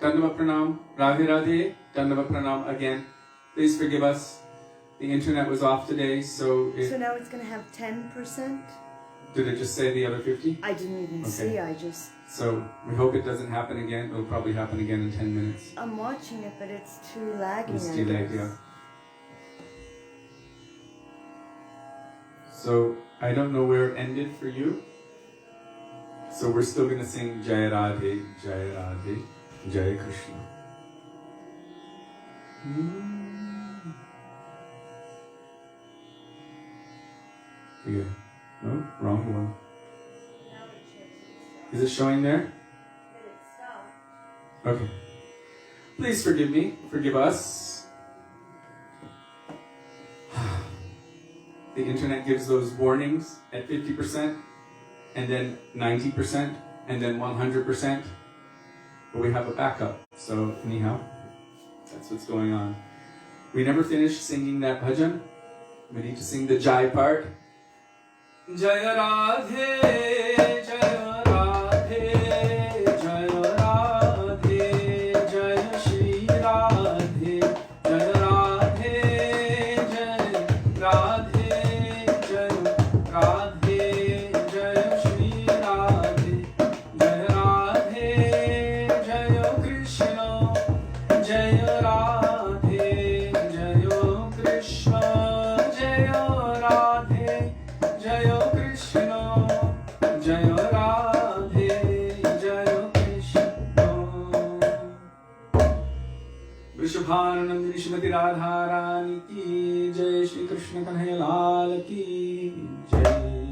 Dandava Pranam, Radhe Radhe, Dandava Pranam again. Please forgive us. The internet was off today, so... So now it's going to have 10%? Did it just say the other 50? I didn't even see, I just... So, we hope it doesn't happen again. It'll probably happen again in 10 minutes. I'm watching it, but it's too laggy. It's too late, yeah. So, I don't know where it ended for you. So we're still going to sing Jai Radhe, Jai Radhe, Jai Krishna. Okay. No, wrong one. Is it showing there? Okay. Please forgive me, forgive us. The internet gives those warnings at 50%, and then 90%, and then 100%. But we have a backup. So anyhow, that's what's going on. We never finished singing that bhajan. We need to sing the Jai part. Jaya Radhe, Jaya Radhe, Jaya Radhe, Jaya Śrī Radhe, Jaya Radhe, Jaya Radhe, Jaya Radhe, Jaya Śrī Radhe, Jaya Radhe, Jaya Krishna, Jaya Radhe, Jaya Krishna, Jaya Radhe, Jaya Krishna, Jaya Radhe, Jaya Krishna. Vrishabhanandini Shrimati Radharani ki Jai, Shri Krishna Kanhaiya Lal ki Jai.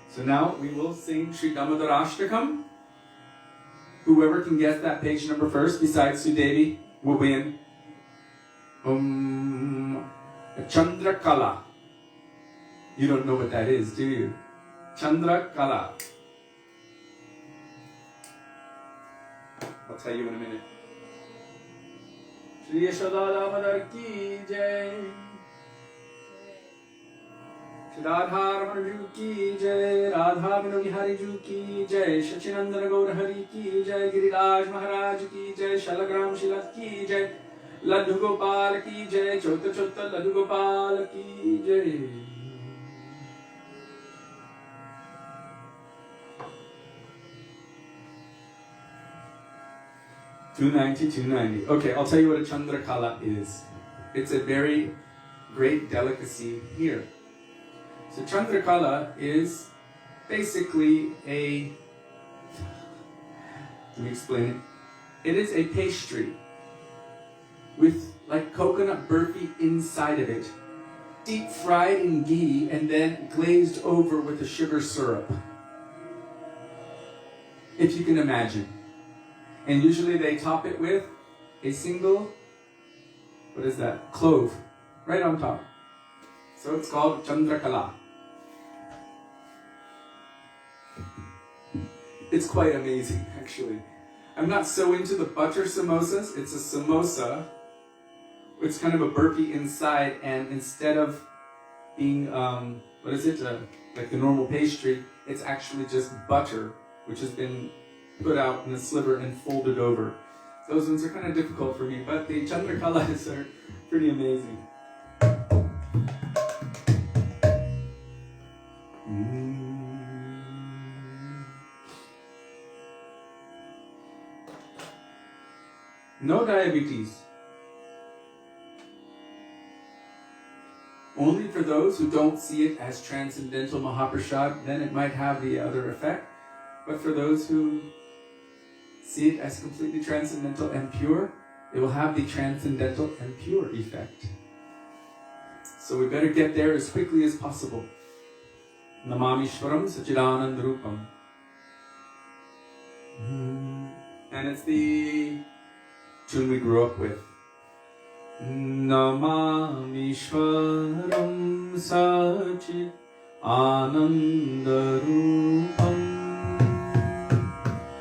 So now we will sing Śrī Dāmodarāṣṭakam. Whoever can guess that page number first, besides Sudevi, will win Chandra Kala. You don't know what that is, do you? Chandra Kala. I'll tell you in a minute. Śrī Dāmodara ki Jai. Śrī Dāmodara ki Jai. Radha Vinodihari Ju ki Jai. Shachinandana Gaurahari ki Jai. Giriraj Mahārāja ki Jai. Shalagram Shilat ki Jai. Ladhu Gopal ki Jai. Chota Chota Ladhu Gopal ki Jai. 290. Okay, I'll tell you what a Chandrakala is. It's a very great delicacy here. So Chandrakala is basically a... Let me explain it. It is a pastry with like coconut burfi inside of it, deep fried in ghee and then glazed over with a sugar syrup. If you can imagine. And usually they top it with a single, what is that? Clove, right on top. So it's called Chandrakala. It's quite amazing, actually. I'm not so into the butter samosas. It's a samosa. It's kind of a burfi inside, and instead of being, like the normal pastry, it's actually just butter, which has been put out in a sliver and folded over. Those ones are kind of difficult for me, but the Chandrakalas are pretty amazing. No diabetes. Only for those who don't see it as transcendental Mahaprasad, then it might have the other effect. But for those who see it as completely transcendental and pure, it will have the transcendental and pure effect. So we better get there as quickly as possible. Namamishwaram Sachidananda Rupam. And it's the tune we grew up with. Namamishwaram Sachit Ananda Rupam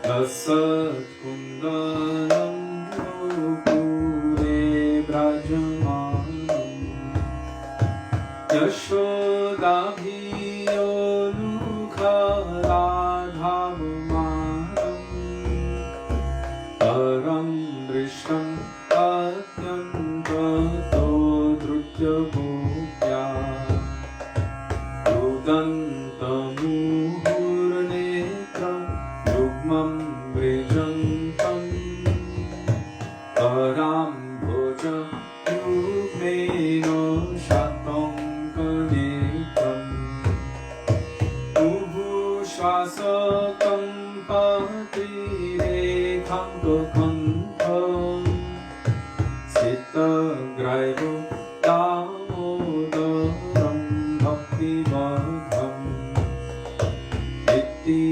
Asat Kundalam Nupure Brajamanam Yashodabhiyo Lukha Radhavamanam Sankakantha Sitagraiva Damodaram Bhaktivedāntam Itti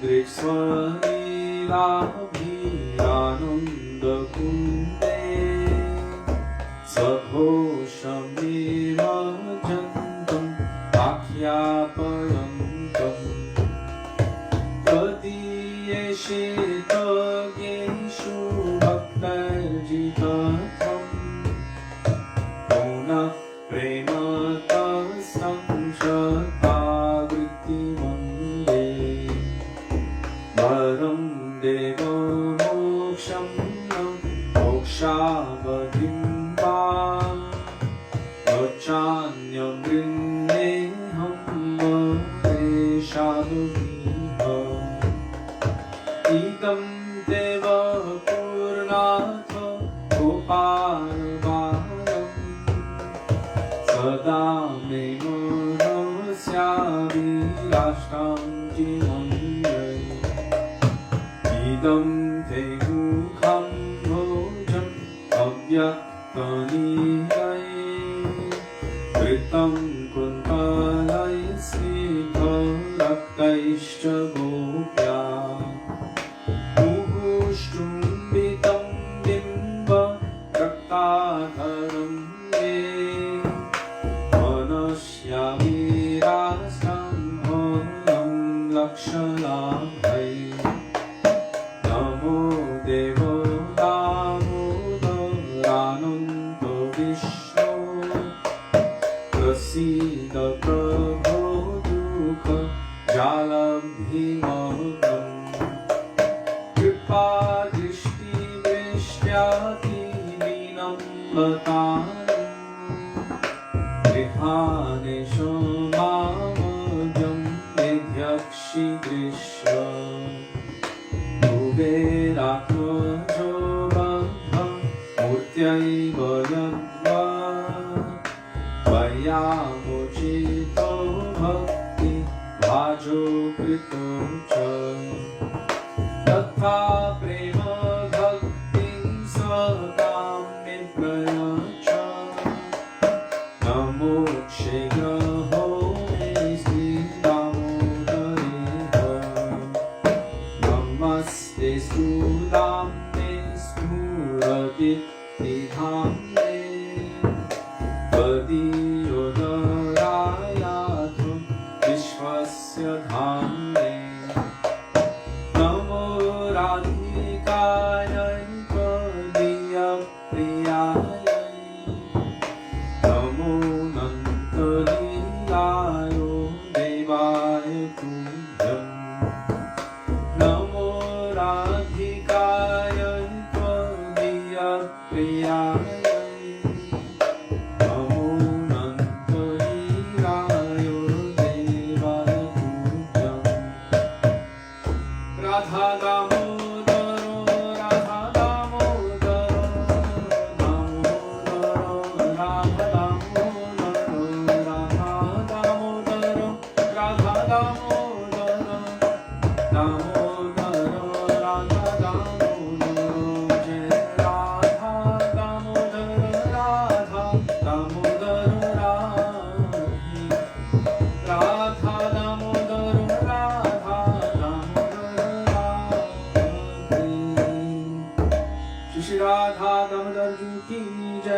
Drikṣvanilabhirananda Kunde Sadhoshamima Jantam Akyapayantam Tadiyeshitageshu Bhaktarjitatam Puna Prematasam Shatavriti Mande Varam Deva Moksham Mokshavadhim Vachanyam Vrinneham Vareshadubhiha Idam Deva Purnatha Goparvaram Sada Me Manasya Virashtam Jinamyai Idam Te Mukham Bhojam Avyaktaniyai Kritam Kuntalai Sita Raktaishcha Gopya Muhushtumbitam Bimba Raktadharam Ye Manasya Virastam Onam Lakshalabhai Namo Devo Damodarananda Vishnu Prasida Prabhu Dukha Jalabhimagam Kripa Drishti Vrishyati Vinam Latanam Vihanesho Mamadhyam Vidhyakshi Drishya Kuberakma Jobadha Murtyaiva Yadva Vayamochito Bhakti Vajo Krito Cha Tatha Prema Bhaktin Satam Miprayacha Namo Kshegraho Śrī Dāmodarīha Namaste Sudame Smuraditti Dhame Vadiyodarayato Vishvasya Dhame Namo Radhikayai Padiya Priyayai Namo Nantalilayo Devaya Tubhyam Namo Radhikayai Padiya Priyayai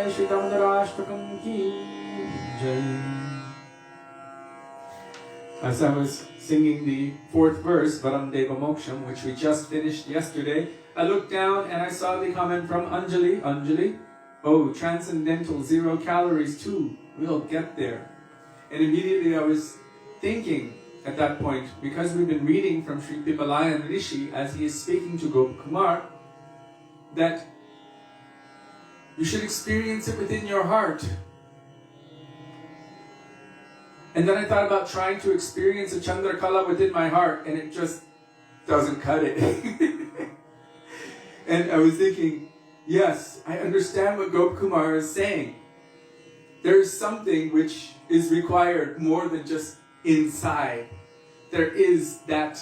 Śrī Dāmodarāṣṭakam ki jai. As I was singing the fourth verse, Varam Deva Moksham, which we just finished yesterday, I looked down and I saw the comment from Anjali. Anjali, oh, transcendental, 0 calories too. We'll get there. And immediately I was thinking at that point, because we've been reading from Sri Pipalayan Rishi as he is speaking to Gopkumar, that you should experience it within your heart. And then I thought about trying to experience a Chandrakala within my heart, and it just doesn't cut it. And I was thinking, yes, I understand what Gopkumar is saying. There is something which is required more than just inside. There is that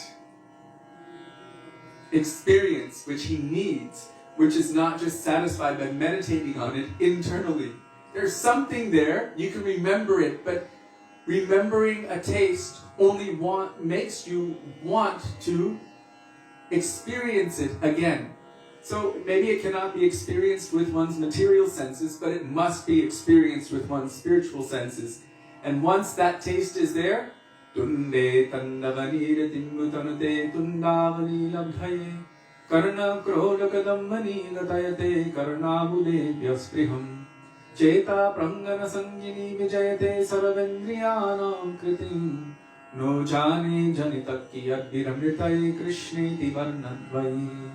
experience which he needs, which is not just satisfied by meditating on it internally. There's something there, you can remember it, but remembering a taste only makes you want to experience it again. So maybe it cannot be experienced with one's material senses, but it must be experienced with one's spiritual senses. And once that taste is there, tunde tandavanire timbutanute tundavani labdhaye karna krodakadammani gatayate karnabude vyaspriham cheta prangana sangini vijayate sarvendriyanam kritim no jane janitakki adviramritaye krishneti varnadvaye.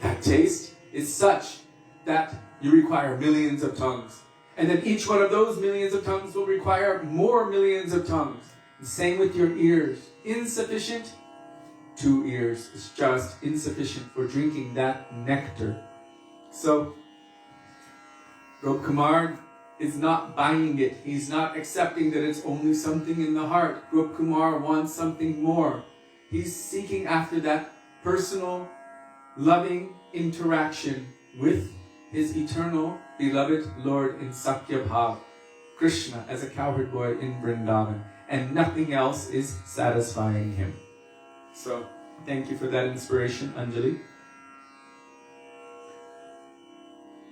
That taste is such that you require millions of tongues. And then each one of those millions of tongues will require more millions of tongues. And same with your ears. Insufficient, 2 ears is just insufficient for drinking that nectar. So, Rup Kumar is not buying it. He's not accepting that it's only something in the heart. Rup Kumar wants something more. He's seeking after that personal, loving interaction with his eternal beloved Lord in Sakya Bhav, Krishna as a cowherd boy in Vrindavan, and nothing else is satisfying him. So, thank you for that inspiration, Anjali.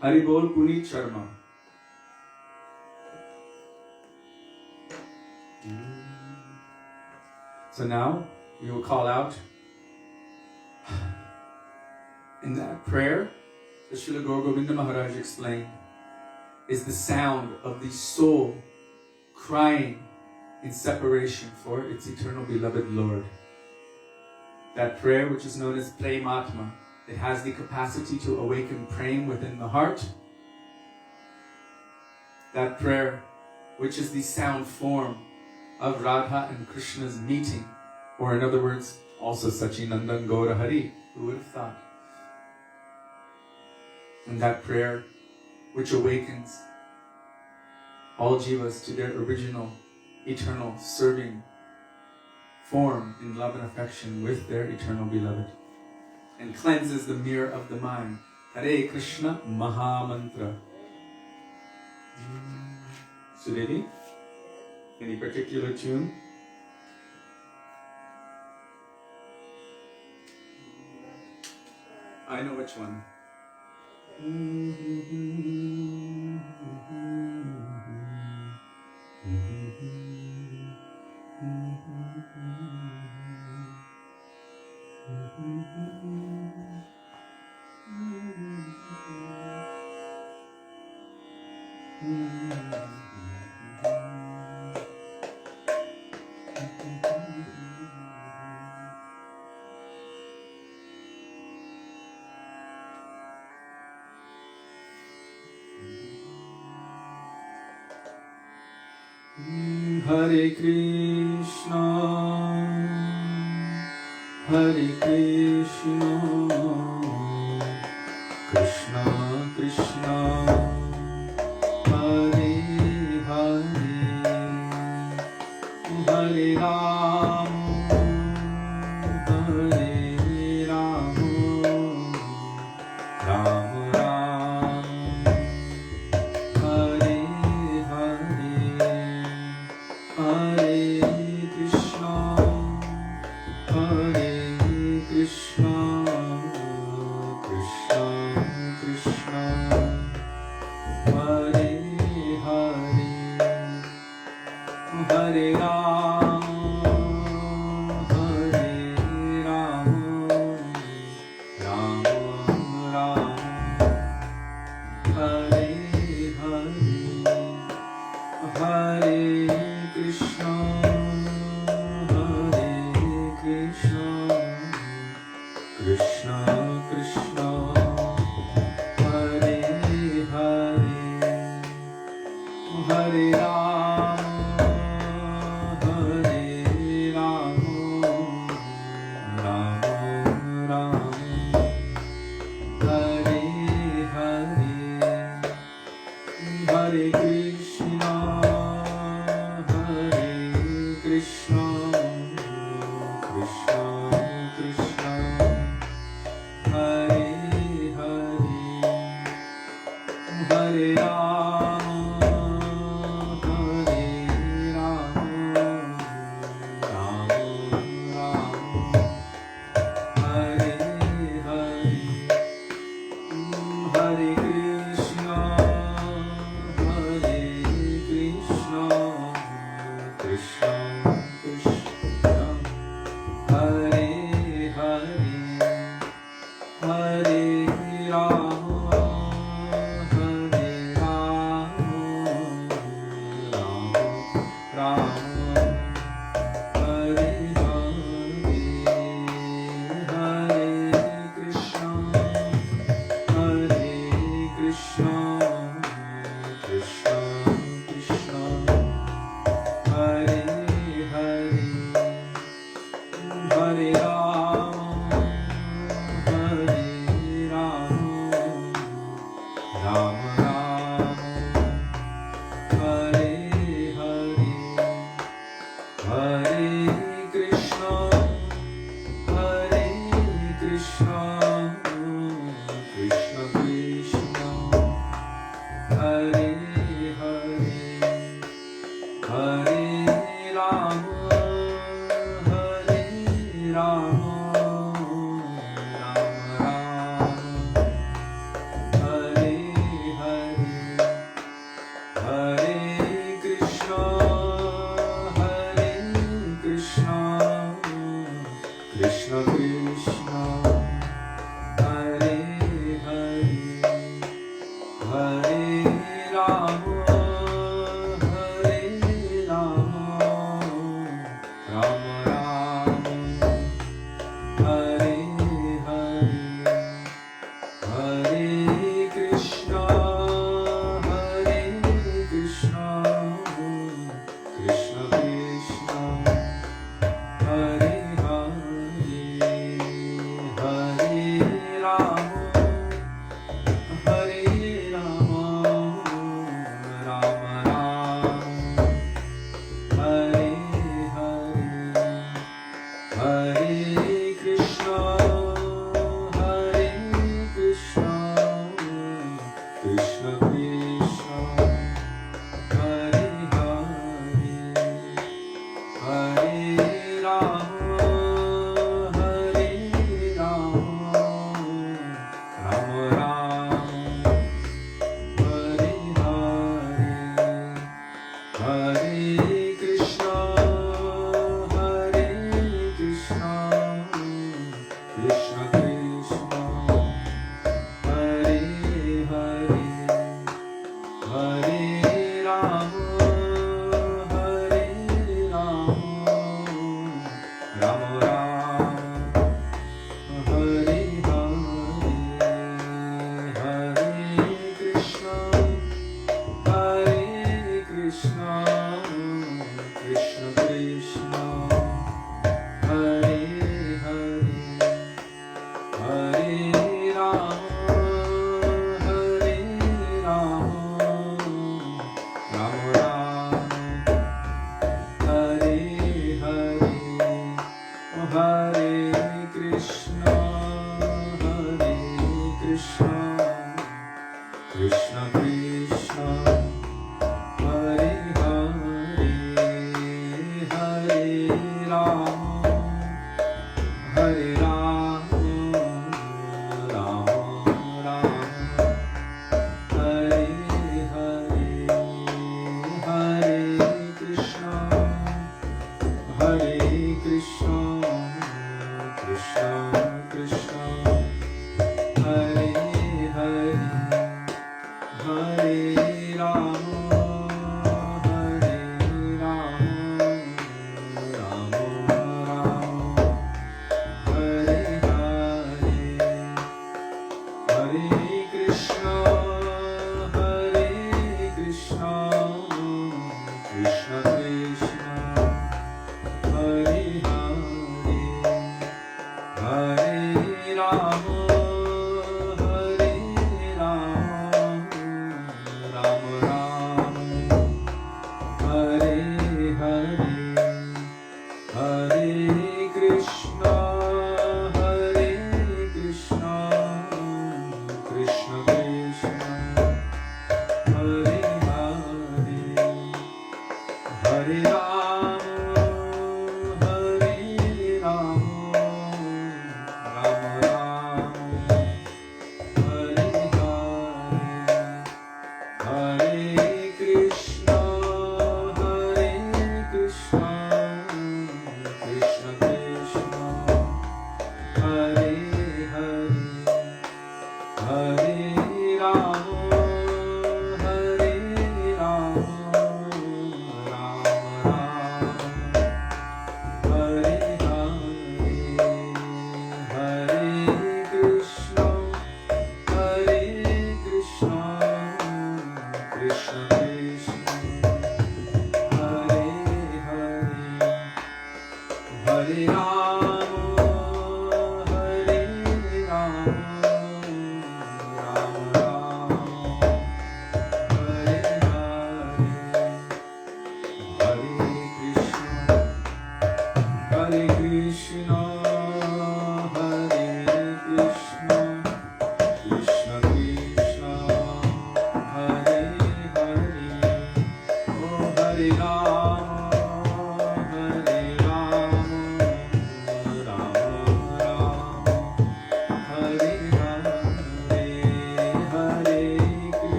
Haribol Puneet Sharma. So now, we will call out in that prayer, the Srila Gaur Govinda Mahārāja explained, is the sound of the soul crying in separation for its eternal beloved Lord. That prayer, which is known as Prematma, it has the capacity to awaken praying within the heart. That prayer, which is the sound form of Radha and Krishna's meeting, or in other words, also Sachinandan Gaura Hari, who would have thought? And that prayer which awakens all jivas to their original, eternal, serving form in love and affection with their eternal beloved, and cleanses the mirror of the mind. Hare Krishna Maha Mantra. Sudevi, any particular tune? I know which one. Hare Krishna, Hare Krishna, Krishna Krishna, Hare Hare, Hare Ram, Hare Ram, Ram Ram, Hare Hare, Hare Krishna, Hare Krishna,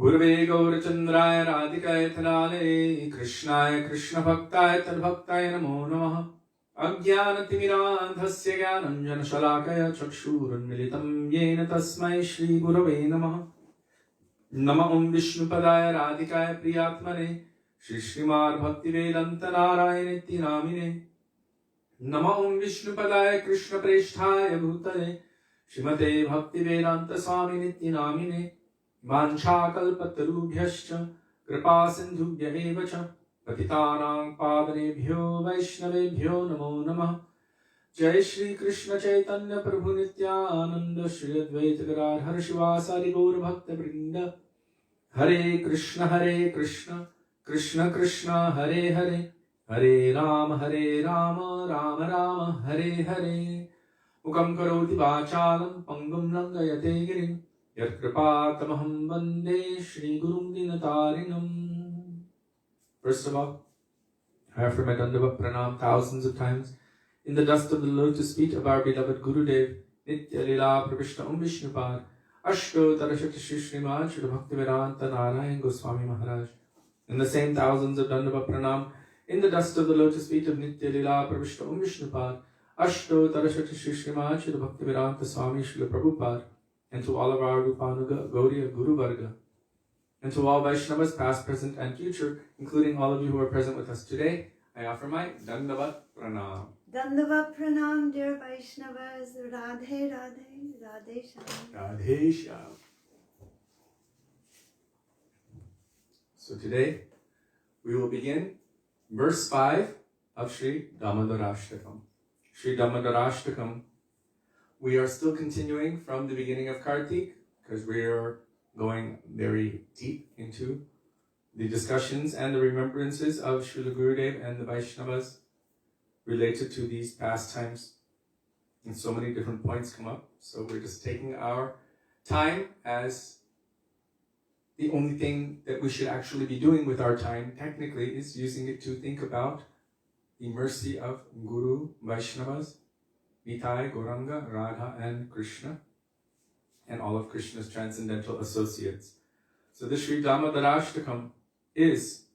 Gurave Gaurachandraya Radhikaya Thalale Krishnaya Krishna Bhaktaya Tadbhaktaya Namo Namaha Ajnanatimirandhasya Jnananjana Shalakaya Chakshuranmilitam Yena Tasmai Shri Gurave Namaha Nama Om Vishnupadaya Radhikaya Priyatmane Shri Śrīmad Bhaktivedānta Nārāyaṇa Namine Nama Om Vishnupadaya Krishna Presthaya Bhutale Śrīmate Bhaktivedānta Swami Namine Vanchakalpatarubhyascha Kripa Sindhubhya eva cha Patitanang Pavanebhyo Vaishnavebhyo Namo Namah Jai Shri Krishna Chaitanya Prabhu Nityananda Shri Advaita Gadadhar Shivasari Gaura Bhakta Vrinda Hare Krishna Krishna Krishna Hare Hare Hare Rama Rama Rama Hare Hare Mukam Karoti Vachalam Pangam Langayate Girim Yat Kripatamaham Vande Shri Gurum Dinatarinam. First of all, after my Dandava Pranam thousands of times, in the dust of the lotus feet of our beloved Gurudev, Nitya Lila Pravishta Vishnupad, Ashto Tarashakti Śrīmad Śrī Bhaktivedānta Nārāyaṇa Gosvāmī Mahārāja. In the same thousands of Dandava Pranam, in the dust of the lotus feet of Nitya Lila Pravishta Vishnupad, Ashto Tarashakti Śrīmad Śrī Bhaktivedānta Swami Śrīla Prabhupada, and to all of our Rupanuga Gaudiya Guru Varga, and to all Vaishnavas past, present, and future, including all of you who are present with us today, I offer my Dandavat Pranam. Dandavat Pranam, dear Vaishnavas. Radhe Radhe, Radhe Shyam. Radhe Shyam. So today, we will begin verse 5 of Śrī Dāmodarāṣṭakam. Śrī Dāmodarāṣṭakam. We are still continuing from the beginning of Kartik, because we are going very deep into the discussions and the remembrances of Srila Gurudev and the Vaishnavas related to these pastimes. And so many different points come up. So we're just taking our time as the only thing that we should actually be doing with our time, technically, is using it to think about the mercy of Guru, Vaishnavas, Nitai, Gauranga, Radha, and Krishna, and all of Krishna's transcendental associates. So the Śrī Dāmodarāṣṭakam is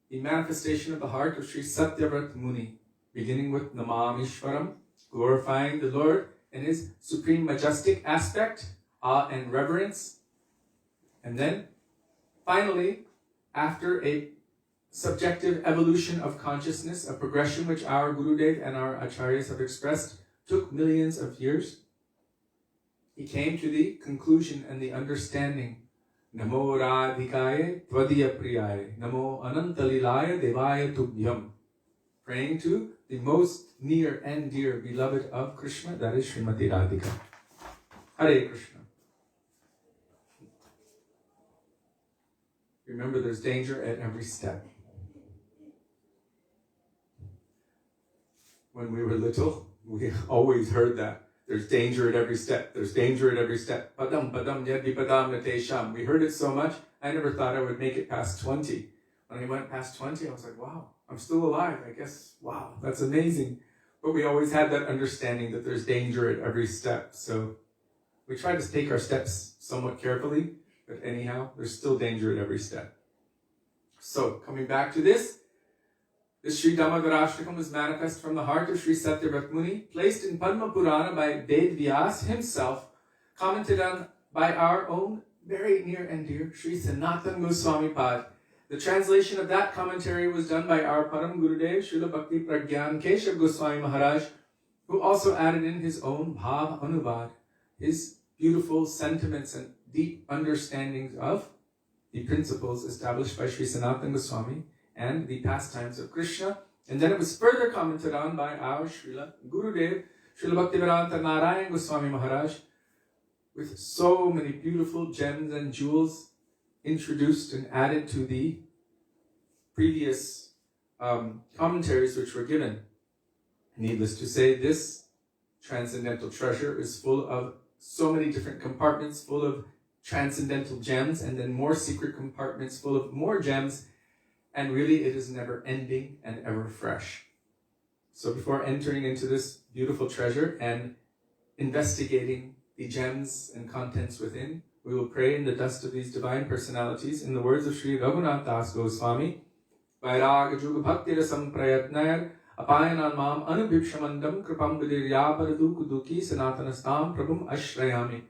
the manifestation of the heart of Śrī Satyavrata Muni, beginning with Namamishvaram, glorifying the Lord in his supreme majestic aspect, awe and reverence. And then, finally, after a subjective evolution of consciousness, a progression which our Gurudev and our Acharyas have expressed, took millions of years, he came to the conclusion and the understanding, Namo Radhikaye Tvadiya Priyaye, Namo Anantalilaya Devaya Tubhyam, praying to the most near and dear beloved of Krishna, that is Srimati Radhika. Hare Krishna. Remember, there's danger at every step. When we were little, we always heard that. There's danger at every step. There's danger at every step. Padam, padam, yadi padam natesham. We heard it so much, I never thought I would make it past 20. When I went past 20, I was like, wow, I'm still alive. I guess, wow, that's amazing. But we always had that understanding that there's danger at every step. So we try to take our steps somewhat carefully, but anyhow, there's still danger at every step. So, coming back to this, the Śrī Dāmodarāṣṭakam was manifest from the heart of Śrī Satyavrata Muni, placed in Padma Purana by Ved Vyas himself, commented on by our own very near and dear Śrī Sanātana Gosvāmī Pad. The translation of that commentary was done by our Param Gurudev, Srila Bhakti Pragyan Keshav Goswami Maharaj, who also added in his own Bhav Anuvad, his beautiful sentiments and deep understandings of the principles established by Śrī Sanātana Gosvāmī and the pastimes of Krishna. And then it was further commented on by our Srila Gurudev, Srila Bhaktivedānta Nārāyaṇa Gosvāmī Maharaj, with so many beautiful gems and jewels introduced and added to the previous commentaries which were given. Needless to say, this transcendental treasure is full of so many different compartments, full of transcendental gems, and then more secret compartments full of more gems, and really it is never ending and ever fresh. So before entering into this beautiful treasure and investigating the gems and contents within, we will pray in the dust of these divine personalities in the words of Sri Raghunath Das Goswami, Vairāga Juga Bhakti Rasam Prayatnayar Apayanan Mam Anubhipshamandam Kripam Vidiryapara Duki Sanatanastam Prabhum Ashrayami,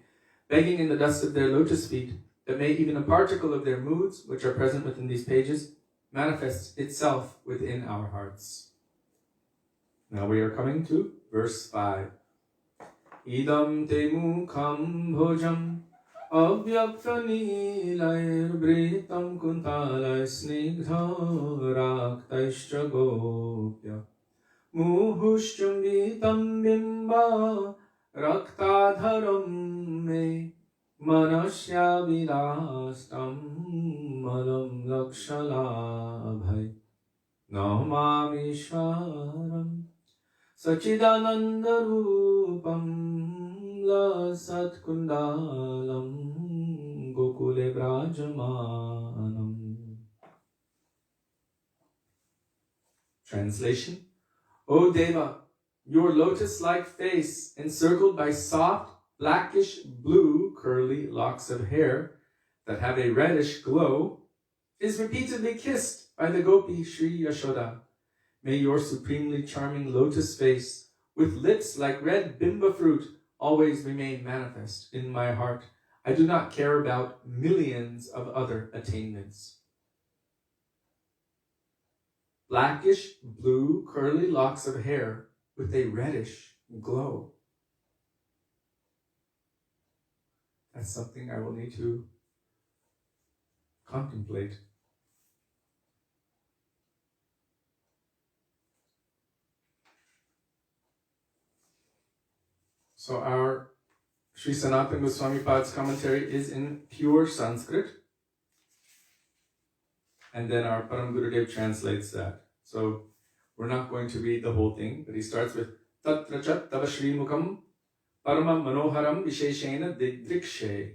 begging in the dust of their lotus feet that may even a particle of their moods, which are present within these pages, manifest itself within our hearts. Now we are coming to verse 5. Idam te mukham bhojam avyakta nilayr vritam kuntalay snigdha raktaishcha gopya muhushchumbitam bimba raktadharam me manasya vidastam malam lakshalabhai namamishwaram sachidanandarupam la satkundalam gokule brajamanam. Translation: O Deva, your lotus-like face, encircled by soft, blackish blue curly locks of hair that have a reddish glow, is repeatedly kissed by the gopi Sri Yashoda. May your supremely charming lotus face, with lips like red bimba fruit, always remain manifest in my heart. I do not care about millions of other attainments. Blackish blue curly locks of hair with a reddish glow. That's something I will need to contemplate. So our Śrī Sanātana Gosvāmī Pad's commentary is in pure Sanskrit. And then our Param Gurudev translates that. So we're not going to read the whole thing, but he starts with Tatra chat tava Shri Mukam Parama Manoharam Visheshena Didrikshe.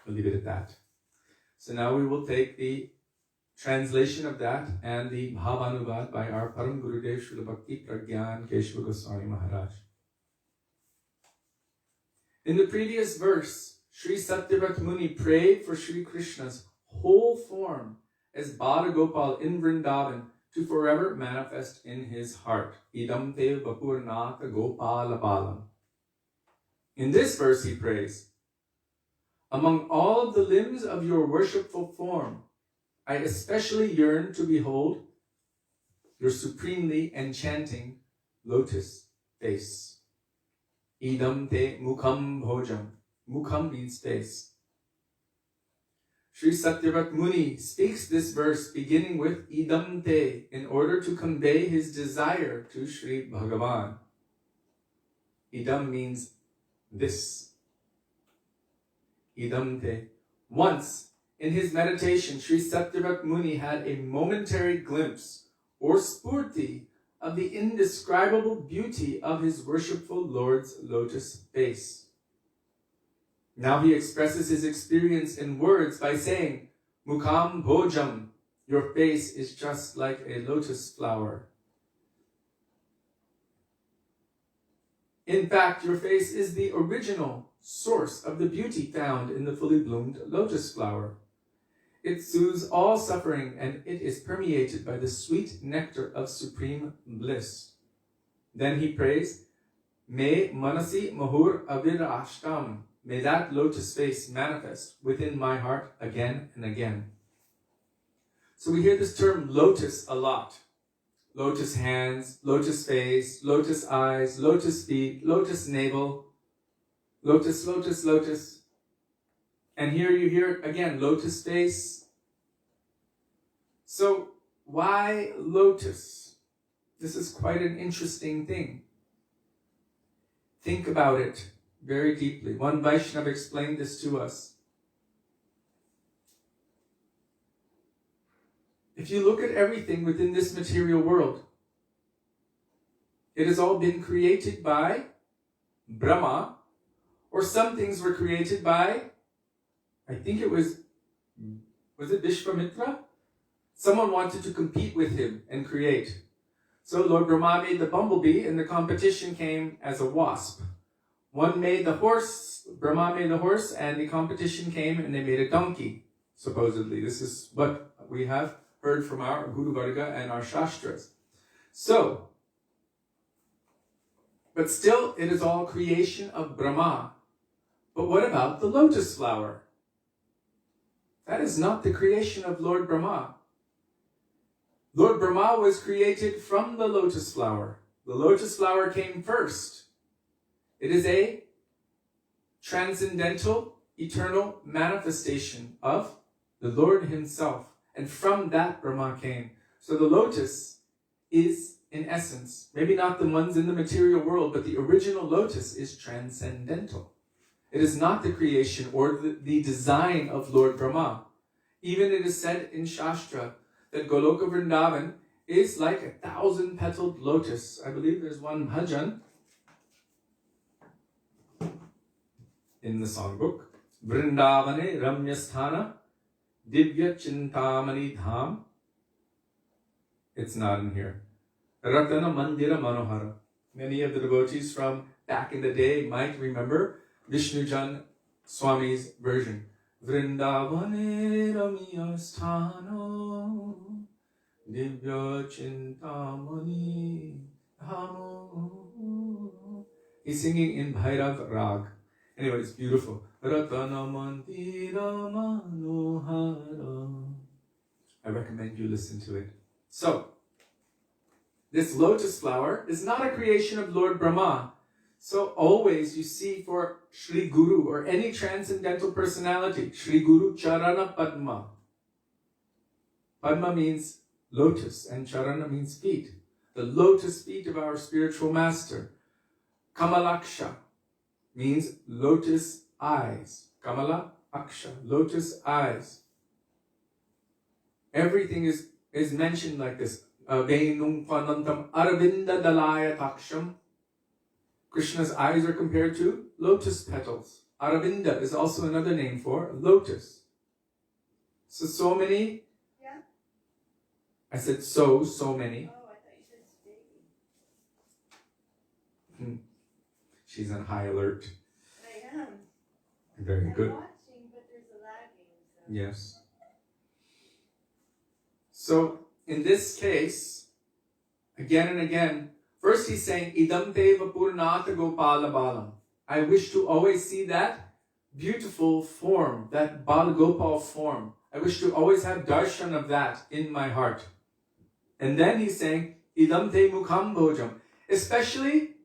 We'll leave it at that. So now we will take the translation of that and the Bhavanuvad by our Param Gurudev Srila Bhakti Pragyan Keshava Goswami Mahārāja. In the previous verse, Śrī Satyavrata Muni prayed for Śrī Krishna's whole form as Bala Gopal in Vrindavan to forever manifest in his heart. Idam te vapurnata gopala balam. In this verse he prays, among all of the limbs of your worshipful form, I especially yearn to behold your supremely enchanting lotus face. Idam te mukham bhojam. Mukham means face. Śrī Satyavrata Muni speaks this verse beginning with idam te in order to convey his desire to Śrī Bhagavan. Idam means this. Idam te. Once, in his meditation, Śrī Satyavrata Muni had a momentary glimpse or spurti of the indescribable beauty of his worshipful Lord's lotus face. Now he expresses his experience in words by saying, Mukham bhojam, your face is just like a lotus flower. In fact, your face is the original source of the beauty found in the fully bloomed lotus flower. It soothes all suffering and it is permeated by the sweet nectar of supreme bliss. Then he prays, Me manasi mahur avirashtam. May that lotus face manifest within my heart again and again. So we hear this term lotus a lot. Lotus hands, lotus face, lotus eyes, lotus feet, lotus navel, lotus, lotus, lotus. And here you hear again, lotus face. So why lotus? This is quite an interesting thing. Think about it very deeply. One Vaishnava explained this to us. If you look at everything within this material world, it has all been created by Brahma, or some things were created by, I think it was it Vishvamitra? Someone wanted to compete with him and create. So Lord Brahma made the bumblebee and the competition came as a wasp. One made the horse, Brahma made the horse, and the competition came and they made a donkey, supposedly. This is what we have heard from our Guru Varga and our Shastras. So, but still it is all creation of Brahma. But what about the lotus flower? That is not the creation of Lord Brahma. Lord Brahma was created from the lotus flower. The lotus flower came first. It is a transcendental, eternal manifestation of the Lord himself. And from that Brahma came. So the lotus is, in essence, maybe not the ones in the material world, but the original lotus is transcendental. It is not the creation or the design of Lord Brahma. Even it is said in Shastra that Goloka Vrindavan is like 1,000-petaled lotus. I believe there's one bhajan in the songbook. Vrindavane Ramyasthana Divya Chintamani Dham. It's not in here. Ratana Mandira Manohara. Many of the devotees from back in the day might remember Vishnujan Swami's version. Vrindavane Ramiya Sthano Divya Chintamani Dhamo. He's singing in Bhairav Rag. Anyway, it's beautiful. Ratana Mandira Manohara. I recommend you listen to it. So, this lotus flower is not a creation of Lord Brahma. So always you see for Shri Guru or any transcendental personality, Shri Guru Charana Padma. Padma means lotus and Charana means feet. The lotus feet of our spiritual master. Kamalaksha means lotus eyes. Kamala Aksha, lotus eyes. Everything is mentioned like this. Venum Panantam Aravinda Dalaya Taksham. Krishna's eyes are compared to lotus petals. Aravinda is also another name for lotus. So many. Yeah. I said so many. Oh, I thought you said Sudevi. She's on high alert. I am. Very good. I'm watching, but there's a lagging. So. Yes. So, in this case, again and again, first he's saying, Idam teva purnata gopala balam. I wish to always see that beautiful form, that Bala Gopal form. I wish to always have darshan of that in my heart. And then he's saying, Idam te mukham bhojam. Especially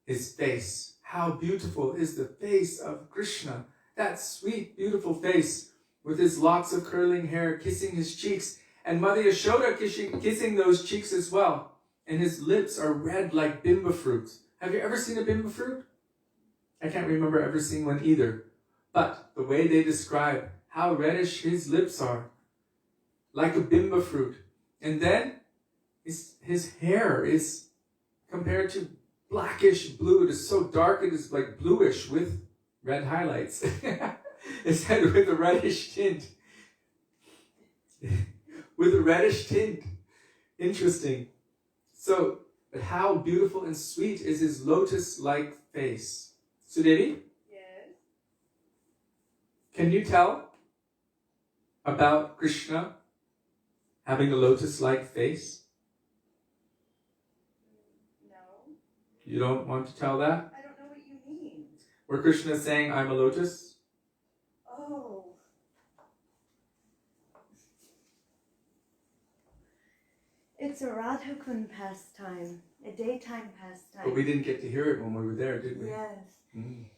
his face. How beautiful is the face of Krishna. That sweet, beautiful face with his locks of curling hair, kissing his cheeks. And Mother Yashoda kissing those cheeks as well. And his lips are red like bimba fruits. Have you ever seen a bimba fruit? I can't remember ever seeing one either. But the way they describe how reddish his lips are, like a bimba fruit. And then his hair is compared to blackish blue. It is so dark it is like bluish with red highlights. It's said with a reddish tint. With a reddish tint. Interesting. So, but how beautiful and sweet is his lotus-like face. Sudevi? Yes. Can you tell about Krishna having a lotus-like face? No. You don't want to tell that? I don't know what you mean. Where Krishna is saying, I'm a lotus? Oh. It's a Radhakun pastime, a daytime pastime. But we didn't get to hear it when we were there, did we? Yes. Mm.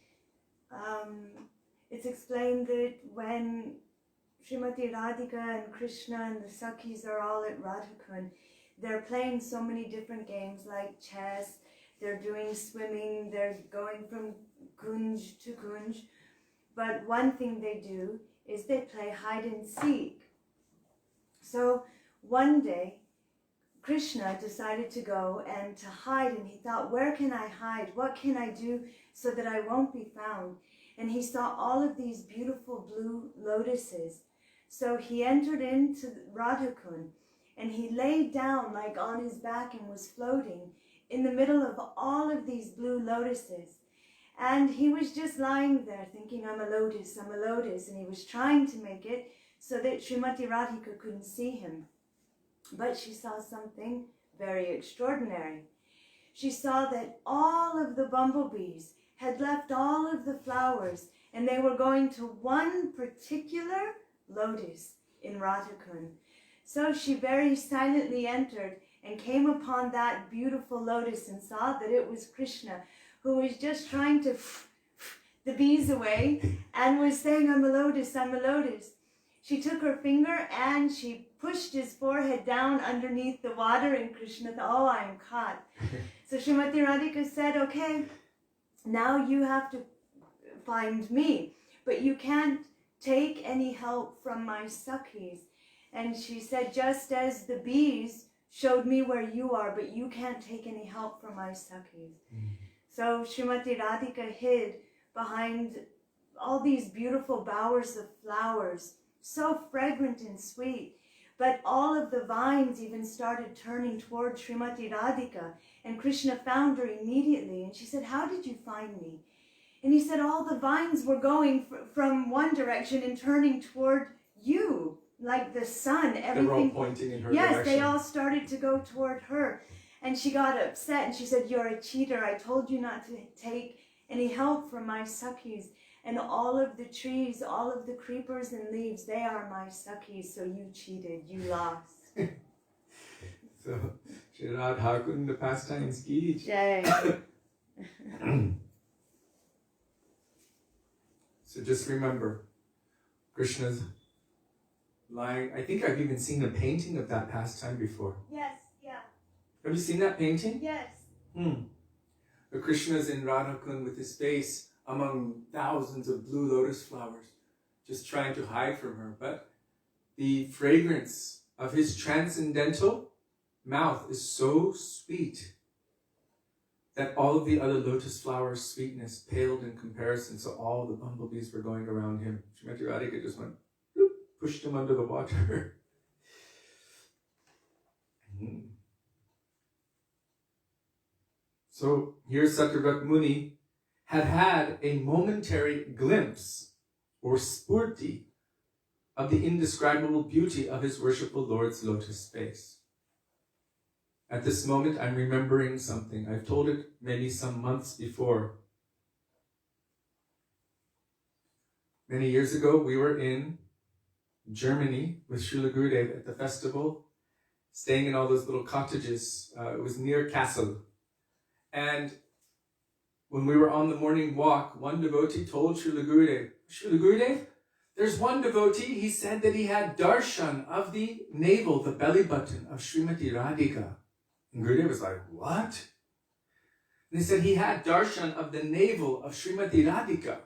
It's explained that when Srimati Radhika and Krishna and the Sakhis are all at Radhakun, they're playing so many different games like chess, they're doing swimming, they're going from kunj to kunj. But one thing they do is they play hide and seek. So one day, Krishna decided to go and to hide, and he thought, where can I hide? What can I do so that I won't be found? And he saw all of these beautiful blue lotuses. So he entered into Radhakund, and he laid down like on his back and was floating in the middle of all of these blue lotuses. And he was just lying there thinking, I'm a lotus, I'm a lotus. And he was trying to make it so that Srimati Radhika couldn't see him. But she saw something very extraordinary. She saw that all of the bumblebees had left all of the flowers and they were going to one particular lotus in Radhakund. So she very silently entered and came upon that beautiful lotus and saw that it was Krishna, who was just trying to the bees away and was saying, I'm a lotus, I'm a lotus. She took her finger and she pushed his forehead down underneath the water, and Krishna thought, oh, I am caught. So Srimati Radhika said, okay, now you have to find me, but you can't take any help from my Sakhis. And she said, just as the bees showed me where you are, but you can't take any help from my Sakhis. So Srimati Radhika hid behind all these beautiful bowers of flowers, so fragrant and sweet. But all of the vines even started turning toward Srimati Radhika, and Krishna found her immediately. And she said, "How did you find me?" And he said, "All the vines were going from one direction and turning toward you, like the sun." They were all pointing in her direction. Yes, they all started to go toward her. And she got upset and she said, "You're a cheater. I told you not to take any help from my Sakhis. And all of the trees, all of the creepers and leaves, they are my Sakhis. So you cheated. You lost." So, Shri Radha Kunda pastimes ki Jai. So just remember, Krishna's lying. I think I've even seen a painting of that pastime before. Yes, yeah. Have you seen that painting? Yes. The Krishna's in Radha Kund with his face among thousands of blue lotus flowers, just trying to hide from her. But the fragrance of his transcendental mouth is so sweet that all of the other lotus flowers' sweetness paled in comparison. So all the bumblebees were going around him. Srimati Radhika just went, bloop, pushed him under the water. So here Satyavrata Muni had a momentary glimpse or spurti of the indescribable beauty of his worshipful Lord's lotus face. At this moment, I'm remembering something. I've told it maybe some months before. Many years ago, we were in Germany with Srila Gurudev at the festival, staying in all those little cottages. It was near Kassel. And when we were on the morning walk, one devotee told Srila Gurudev, "Srila Gurudev, there's one devotee, he said that he had darshan of the navel, the belly button of Srimati Radhika." And Gurudev was like, "What?" And he said he had darshan of the navel of Srimati Radhika.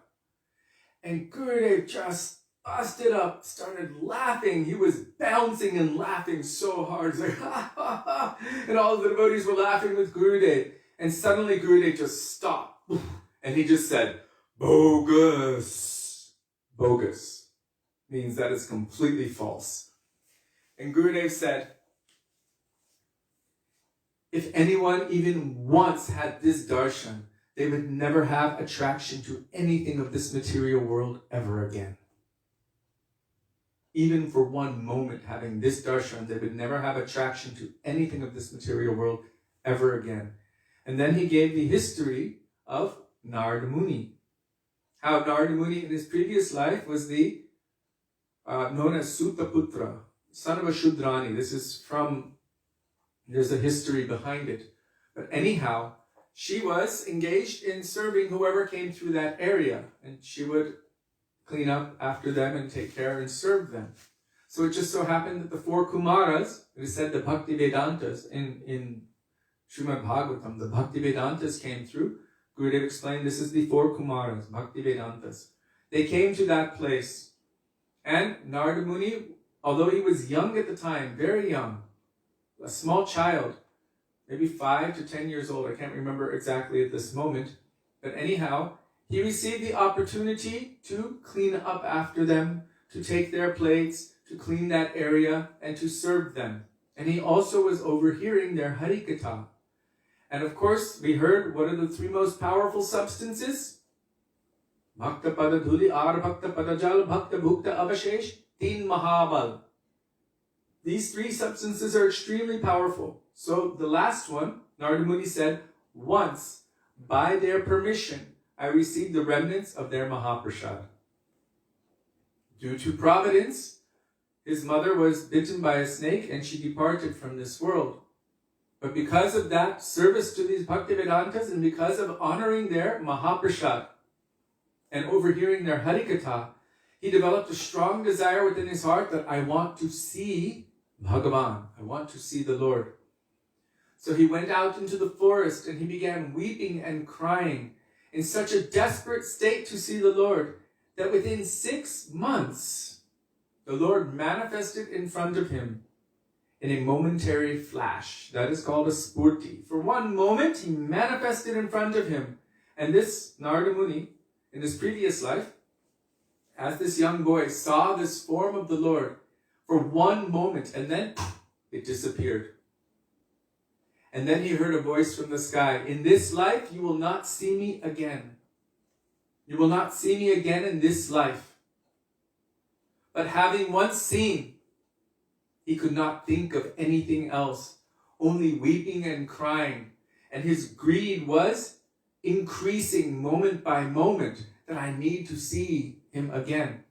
And Gurudev just busted up, started laughing. He was bouncing and laughing so hard. He's like, "Ha, ha, ha." And all the devotees were laughing with Gurudev. And suddenly Gurudev just stopped. And he just said, "Bogus." Bogus means that it's completely false. And Gurudev said, if anyone even once had this darshan, they would never have attraction to anything of this material world ever again. Even for one moment having this darshan, they would never have attraction to anything of this material world ever again. And then he gave the history of Narada Muni. How Narada Muni in his previous life was the known as Sutaputra, son of a Shudrani. This is from, there's a history behind it. But anyhow, she was engaged in serving whoever came through that area. And she would clean up after them and take care and serve them. So it just so happened that the four Kumaras, it is said the Bhaktivedāntas in Śrīmad Bhagavatam, the Bhaktivedāntas came through. Gurudev explained this is the four Kumaras, Bhaktivedāntas. They came to that place. And Narada Muni, although he was young at the time, very young, a small child, maybe 5 to 10 years old, I can't remember exactly at this moment, but anyhow, he received the opportunity to clean up after them, to take their plates, to clean that area, and to serve them. And he also was overhearing their Harikatha. And of course, we heard what are the three most powerful substances? Bhakta Pada Dhuli Ar Bhakta Pada Jal Bhakta Bhukta Avashesh Teen Mahabal. These three substances are extremely powerful. So the last one, Narada Muni said, once, by their permission, I received the remnants of their Mahaprasad. Due to providence, his mother was bitten by a snake and she departed from this world. But because of that service to these Bhaktivedāntas and because of honoring their Mahaprasad and overhearing their Harikatha, he developed a strong desire within his heart that I want to see Bhagavan. I want to see the Lord. So he went out into the forest and he began weeping and crying in such a desperate state to see the Lord that within 6 months, the Lord manifested in front of him in a momentary flash. That is called a spurti. For one moment, he manifested in front of him. And this Narada Muni, in his previous life, as this young boy saw this form of the Lord, for one moment, and then it disappeared. And then he heard a voice from the sky, "In this life you will not see me again. You will not see me again in this life." But having once seen, he could not think of anything else, only weeping and crying. And his greed was increasing moment by moment, that I need to see him again.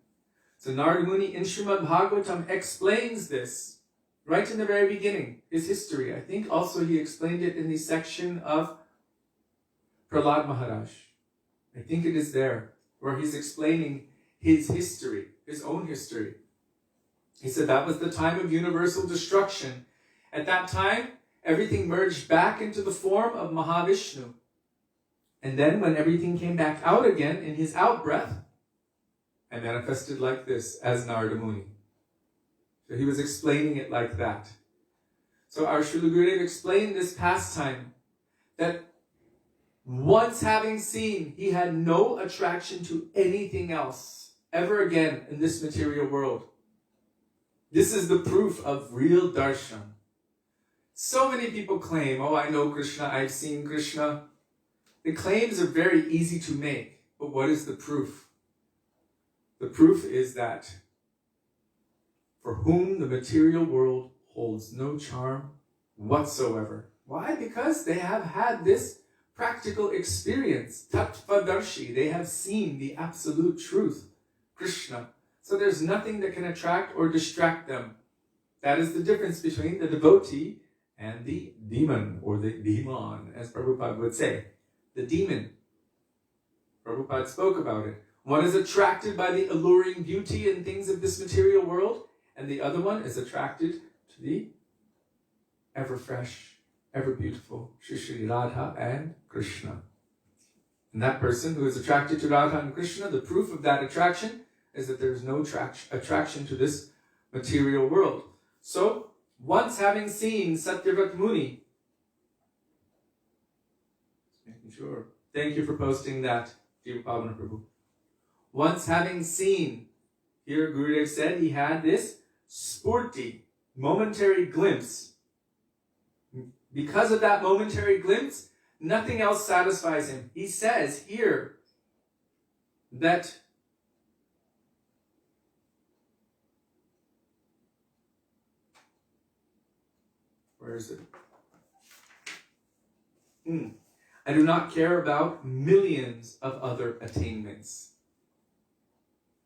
So Narada Muni in Śrīmad Bhagavatam explains this right in the very beginning, his history. I think also he explained it in the section of Prahlad Maharaj. I think it is there, where he's explaining his history, his own history. He said that was the time of universal destruction. At that time, everything merged back into the form of Mahavishnu. And then when everything came back out again in his out-breath, I manifested like this as Narada Muni. So he was explaining it like that. So our Srila Gurudev explained this pastime, that once having seen, he had no attraction to anything else ever again in this material world. This is the proof of real darshan. So many people claim, "Oh, I know Krishna, I've seen Krishna." The claims are very easy to make, but what is the proof? The proof is that for whom the material world holds no charm whatsoever. Why? Because they have had this practical experience, tattvadarshi. They have seen the absolute truth, Krishna. So there's nothing that can attract or distract them. That is the difference between the devotee and the demon, or the demon, as Prabhupada would say. The demon. Prabhupada spoke about it. One is attracted by the alluring beauty and things of this material world, and the other one is attracted to the ever fresh, ever beautiful Shri Radha and Krishna. And that person who is attracted to Radha and Krishna, the proof of that attraction is that there is no attraction to this material world. So, once having seen Satyavrata Muni, making sure, thank you for posting that, Jiva Pavana Prabhu. Once having seen, here Gurudev said he had this spurti, momentary glimpse. Because of that momentary glimpse, nothing else satisfies him. He says here that where is it? I do not care about millions of other attainments.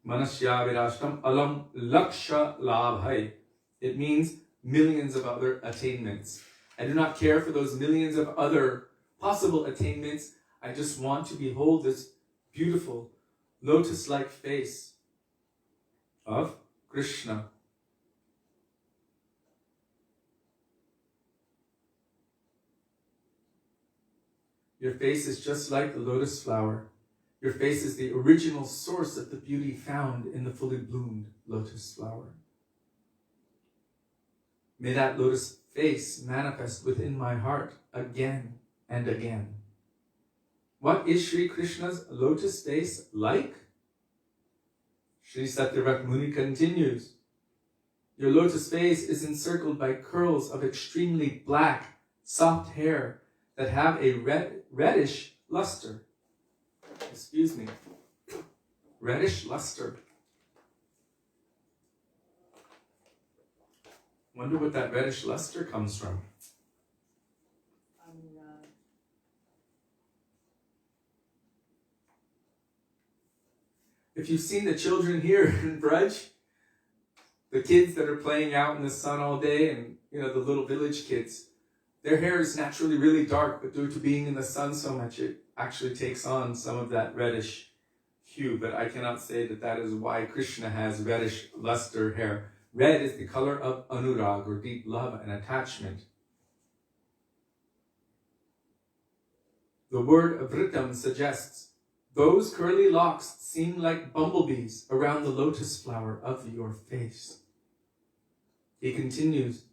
Manasya virashtam alam laksha labhai. It means millions of other attainments. I do not care for those millions of other possible attainments. I just want to behold this beautiful lotus-like face of Krishna. Your face is just like the lotus flower. Your face is the original source of the beauty found in the fully bloomed lotus flower. May that lotus face manifest within my heart again and again. What is Sri Krishna's lotus face like? Śrī Satyavrata Muni continues, your lotus face is encircled by curls of extremely black, soft hair that have a reddish luster. Excuse me. Reddish luster. Wonder what that reddish luster comes from. If you've seen the children here in Braj, the kids that are playing out in the sun all day, and the little village kids, their hair is naturally really dark, but due to being in the sun so much, it actually takes on some of that reddish hue. But I cannot say that that is why Krishna has reddish luster hair. Red is the color of anurag, or deep love and attachment. The word vritam suggests, those curly locks seem like bumblebees around the lotus flower of your face. He continues,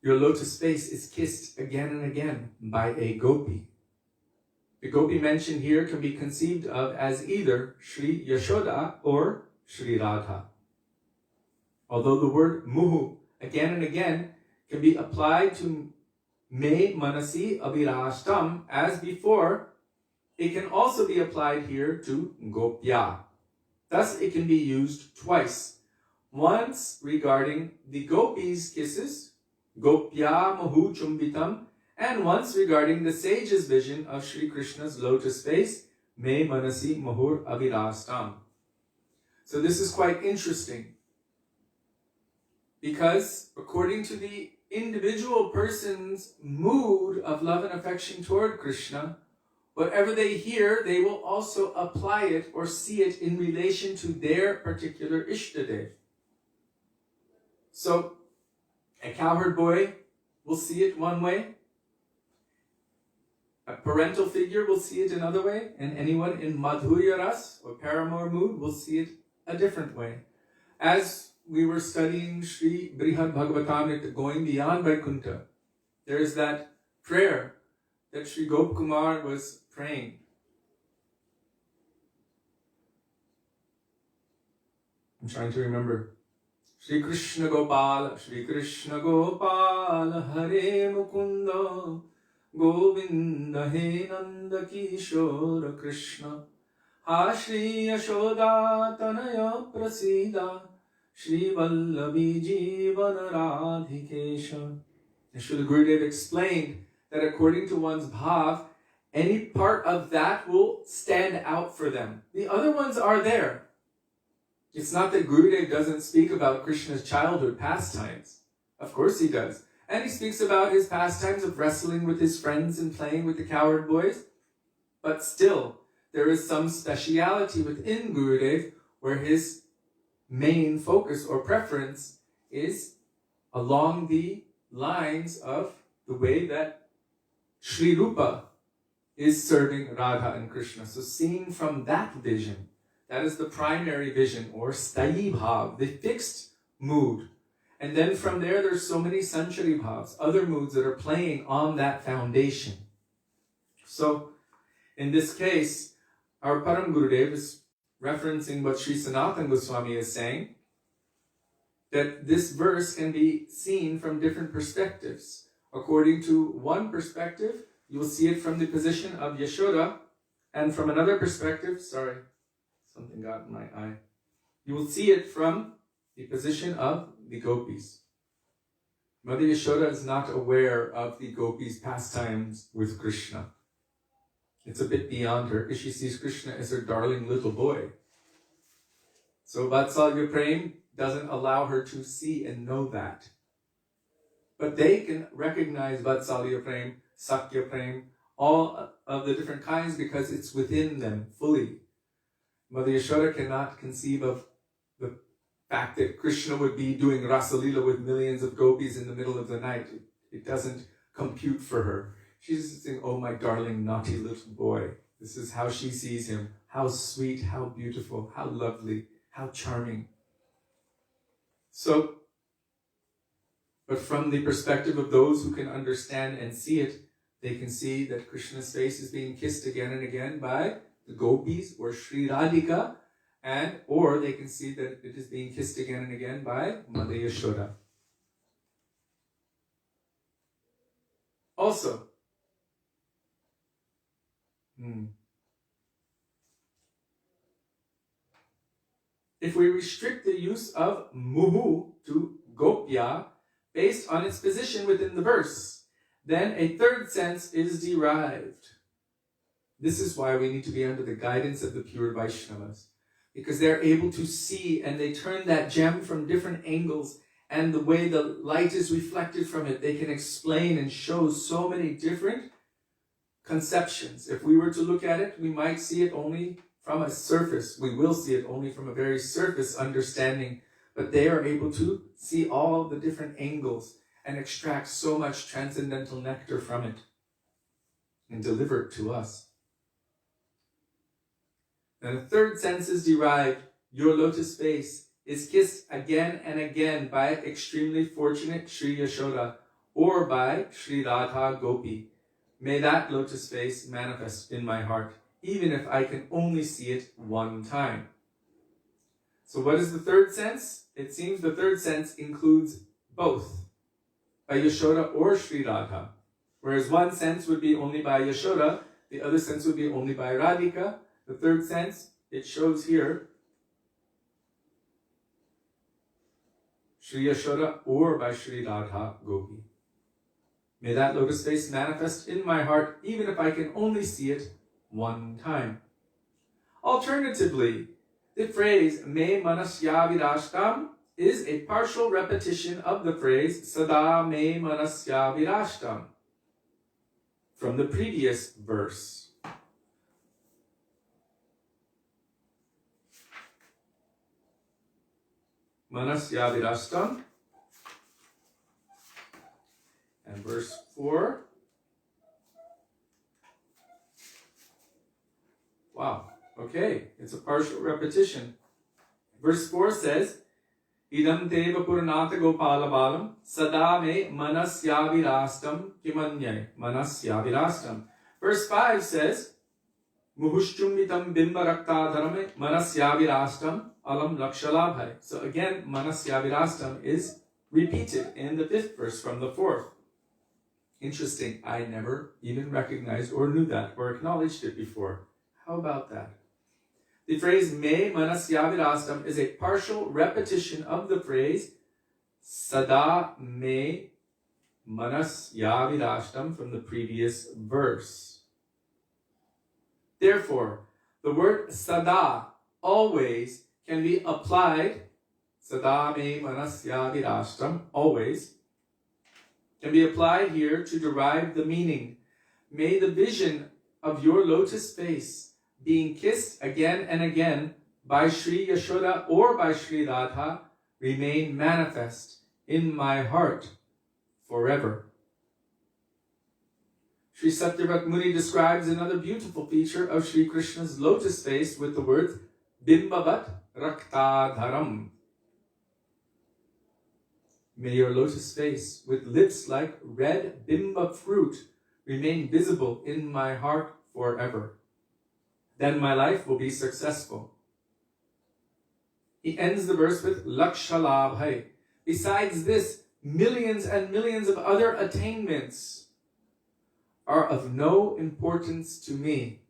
your lotus face is kissed again and again by a gopi. The gopi mentioned here can be conceived of as either Shri Yashoda or Shri Radha. Although the word muhu again and again can be applied to me manasi abhirashtam as before, it can also be applied here to gopya. Thus it can be used twice. Once regarding the gopis' kisses, gopya muhu chumbitam, and once regarding the sage's vision of Sri Krishna's lotus face, me manasi muhur abhirashtam. So this is quite interesting, because according to the individual person's mood of love and affection toward Krishna, whatever they hear, they will also apply it or see it in relation to their particular Ishtadev. So, a cowherd boy will see it one way, a parental figure will see it another way, and anyone in Madhurya Ras or paramour mood will see it a different way. As we were studying Sri Brihad Bhagavatamrita, going beyond Vaikuntha, there is that prayer that Sri Gopkumar was praying. I'm trying to remember. Shri Krishna Gopala, Hare Mukunda, Govinda He Nanda Kishora Krishna, Ha Shri Yashoda Tanaya Prasida, Shri Vallavi Jivana Radhikesha. And Srila Gurudev explained that according to one's bhav, any part of that will stand out for them. The other ones are there. It's not that Gurudev doesn't speak about Krishna's childhood pastimes. Of course he does. And he speaks about his pastimes of wrestling with his friends and playing with the cowherd boys. But still, there is some speciality within Gurudev where his main focus or preference is along the lines of the way that Sri Rupa is serving Radha and Krishna. So seeing from that vision, that is the primary vision, or sthayi bhav, the fixed mood. And then from there, there's so many sanchari bhavs, other moods that are playing on that foundation. So in this case, our Param Gurudev is referencing what Śrī Sanātana Gosvāmī is saying, that this verse can be seen from different perspectives. According to one perspective, you will see it from the position of Yashoda, and from another perspective, something got in my eye, you will see it from the position of the gopis. Mother Yashoda is not aware of the gopis' pastimes with Krishna. It's a bit beyond her, because she sees Krishna as her darling little boy. So Vatsalya Prem doesn't allow her to see and know that. But they can recognize Vatsalya Prem, Sakya Prem, all of the different kinds because it's within them fully. Mother Yashoda cannot conceive of the fact that Krishna would be doing Rasalila with millions of gopis in the middle of the night. It doesn't compute for her. She's just saying, oh, my darling, naughty little boy. This is how she sees him. How sweet, how beautiful, how lovely, how charming. So, but from the perspective of those who can understand and see it, they can see that Krishna's face is being kissed again and again by the gopis or Sri Radhika, or they can see that it is being kissed again and again by Mother Yashoda. Also, if we restrict the use of muhu to gopya based on its position within the verse, then a third sense is derived. This is why we need to be under the guidance of the pure Vaishnavas, because they're able to see and they turn that gem from different angles, and the way the light is reflected from it, they can explain and show so many different conceptions. If we were to look at it, we might see it only from a surface. We will see it only from a very surface understanding, but they are able to see all the different angles and extract so much transcendental nectar from it and deliver it to us. And the third sense is derived. Your lotus face is kissed again and again by extremely fortunate Sri Yashoda or by Sri Radha Gopi. May that lotus face manifest in my heart, even if I can only see it one time. So what is the third sense? It seems the third sense includes both, by Yashoda or Śrī Radha. Whereas one sense would be only by Yashoda, the other sense would be only by Radhika. The third sense, it shows here, Śrī Yashoda or by Śrī Radha Gopi. May that lotus face manifest in my heart, even if I can only see it one time. Alternatively, the phrase Me Manasyavirashtam is a partial repetition of the phrase Sada Me Manasyavirashtam from the previous verse. Manasyavirashtam. And verse 4. Wow. Okay, it's a partial repetition. Verse 4 says, Idam teva purnata gopala balam sada me manasyavirastam kimanyay manasyavirastam. Verse 5 says, Muhushchummitam bimba raktadharame manasyavirastam alam lakshalabhai. So again, manasyavirastam is repeated in the 5th verse from the 4th. Interesting, I never even recognized or knew that or acknowledged it before. How about that? The phrase Me Manasyavirastam is a partial repetition of the phrase Sada Me Manasyavirastam from the previous verse. Therefore, the word Sada always can be applied, Sada Me Manasyavirastam, always, can be applied here to derive the meaning. May the vision of your lotus face being kissed again and again by Śrī Yashoda or by Śrī Radha remain manifest in my heart forever. Śrī Satyavrata Muni describes another beautiful feature of Śrī Krishna's lotus face with the words Bimbavat Raktadharam. May your lotus face with lips like red bimba fruit remain visible in my heart forever. Then my life will be successful. He ends the verse with Lakshalabhai. Besides this, millions and millions of other attainments are of no importance to me.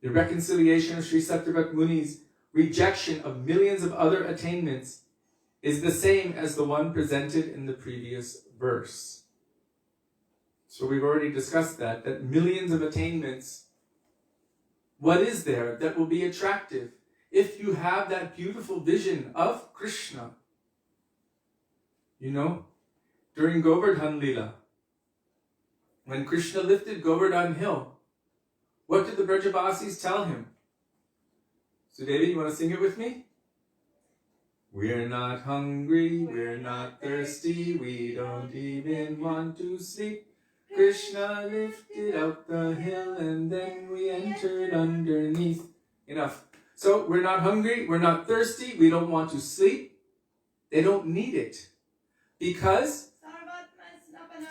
The reconciliation of Śrī Satyavrata Muni's rejection of millions of other attainments is the same as the one presented in the previous verse. So we've already discussed that millions of attainments, what is there that will be attractive if you have that beautiful vision of Krishna? You know, during Govardhan Lila, when Krishna lifted Govardhan Hill, what did the Brajavasis tell him? Sudevi, you want to sing it with me? We're not hungry, we're not thirsty, we don't even want to sleep. Krishna lifted out the hill and then we entered underneath. Enough. So we're not hungry, we're not thirsty, we don't want to sleep. They don't need it. Because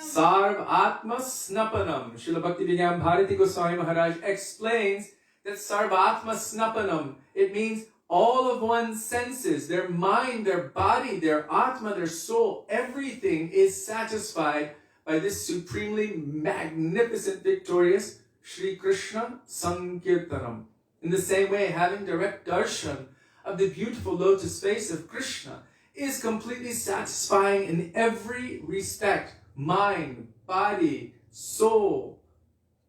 Sarv Atma Snapanam. Srila Bhaktivedānta Bharati Gosvāmī Mahārāja explains that Sarv Atma Snapanam, it means all of one's senses, their mind, their body, their Atma, their soul, everything is satisfied by this supremely magnificent, victorious Śrī Krishna Sankirtanam. In the same way, having direct darshan of the beautiful lotus face of Krishna is completely satisfying in every respect. Mind, body, soul,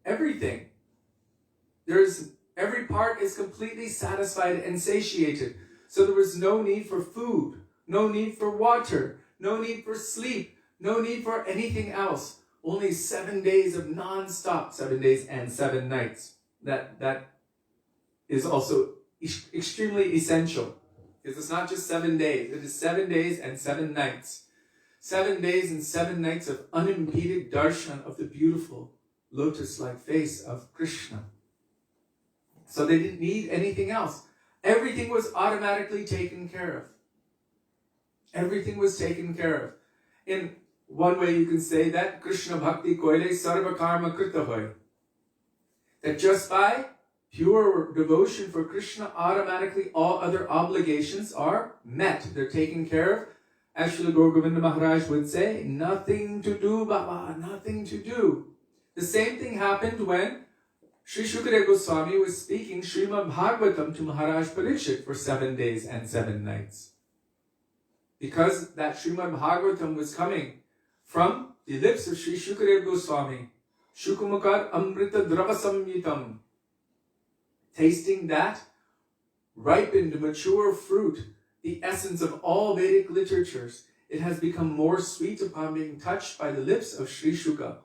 everything. Every part is completely satisfied and satiated. So there was no need for food, no need for water, no need for sleep, no need for anything else. Only 7 days of non-stop, 7 days and 7 nights. That is also extremely essential. Because it's not just 7 days. It is 7 days and 7 nights. 7 days and 7 nights of unimpeded darshan of the beautiful lotus-like face of Krishna. So they didn't need anything else. Everything was automatically taken care of. Everything was taken care of. In one way you can say that Krishna Bhakti Koile Sarva Karma Krita Hoy. That just by pure devotion for Krishna, automatically all other obligations are met. They're taken care of. As Srila Gaur Govinda Maharaj would say, nothing to do, Baba, nothing to do. The same thing happened when Sri Shukadeva Goswami was speaking Śrīmad Bhagavatam to Mahārāja Parikshit for 7 days and 7 nights. Because that Śrīmad Bhagavatam was coming from the lips of Sri Shukadeva Goswami, Shukumukad Amrita Drava Samyitam, tasting that ripened, mature fruit, the essence of all Vedic literatures, it has become more sweet upon being touched by the lips of Sri Shuka.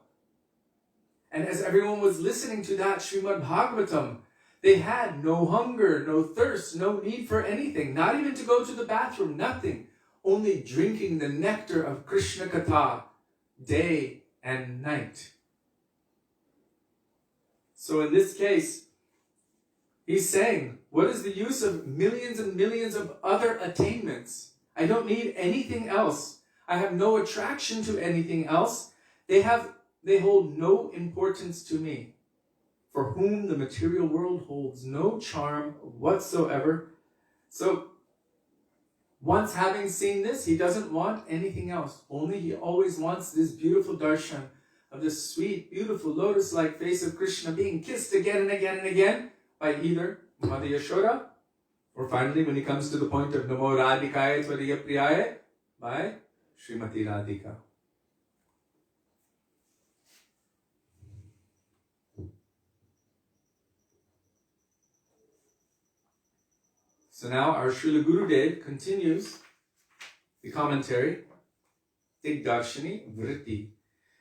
And as everyone was listening to that Śrīmad Bhagavatam, they had no hunger, no thirst, no need for anything, not even to go to the bathroom, nothing. Only drinking the nectar of Krishna Katha day and night. So in this case, he's saying, what is the use of millions and millions of other attainments? I don't need anything else. I have no attraction to anything else. They hold no importance to me, for whom the material world holds no charm whatsoever. So, once having seen this, he doesn't want anything else. Only he always wants this beautiful darshan of this sweet, beautiful lotus-like face of Krishna being kissed again and again and again by either Mother Yashoda, or finally, when he comes to the point of Namo Radhikaya Tvariya Priyaya, by Srimati Radhika. So now our Srila Gurudev continues the commentary, Digdarshini Vritti.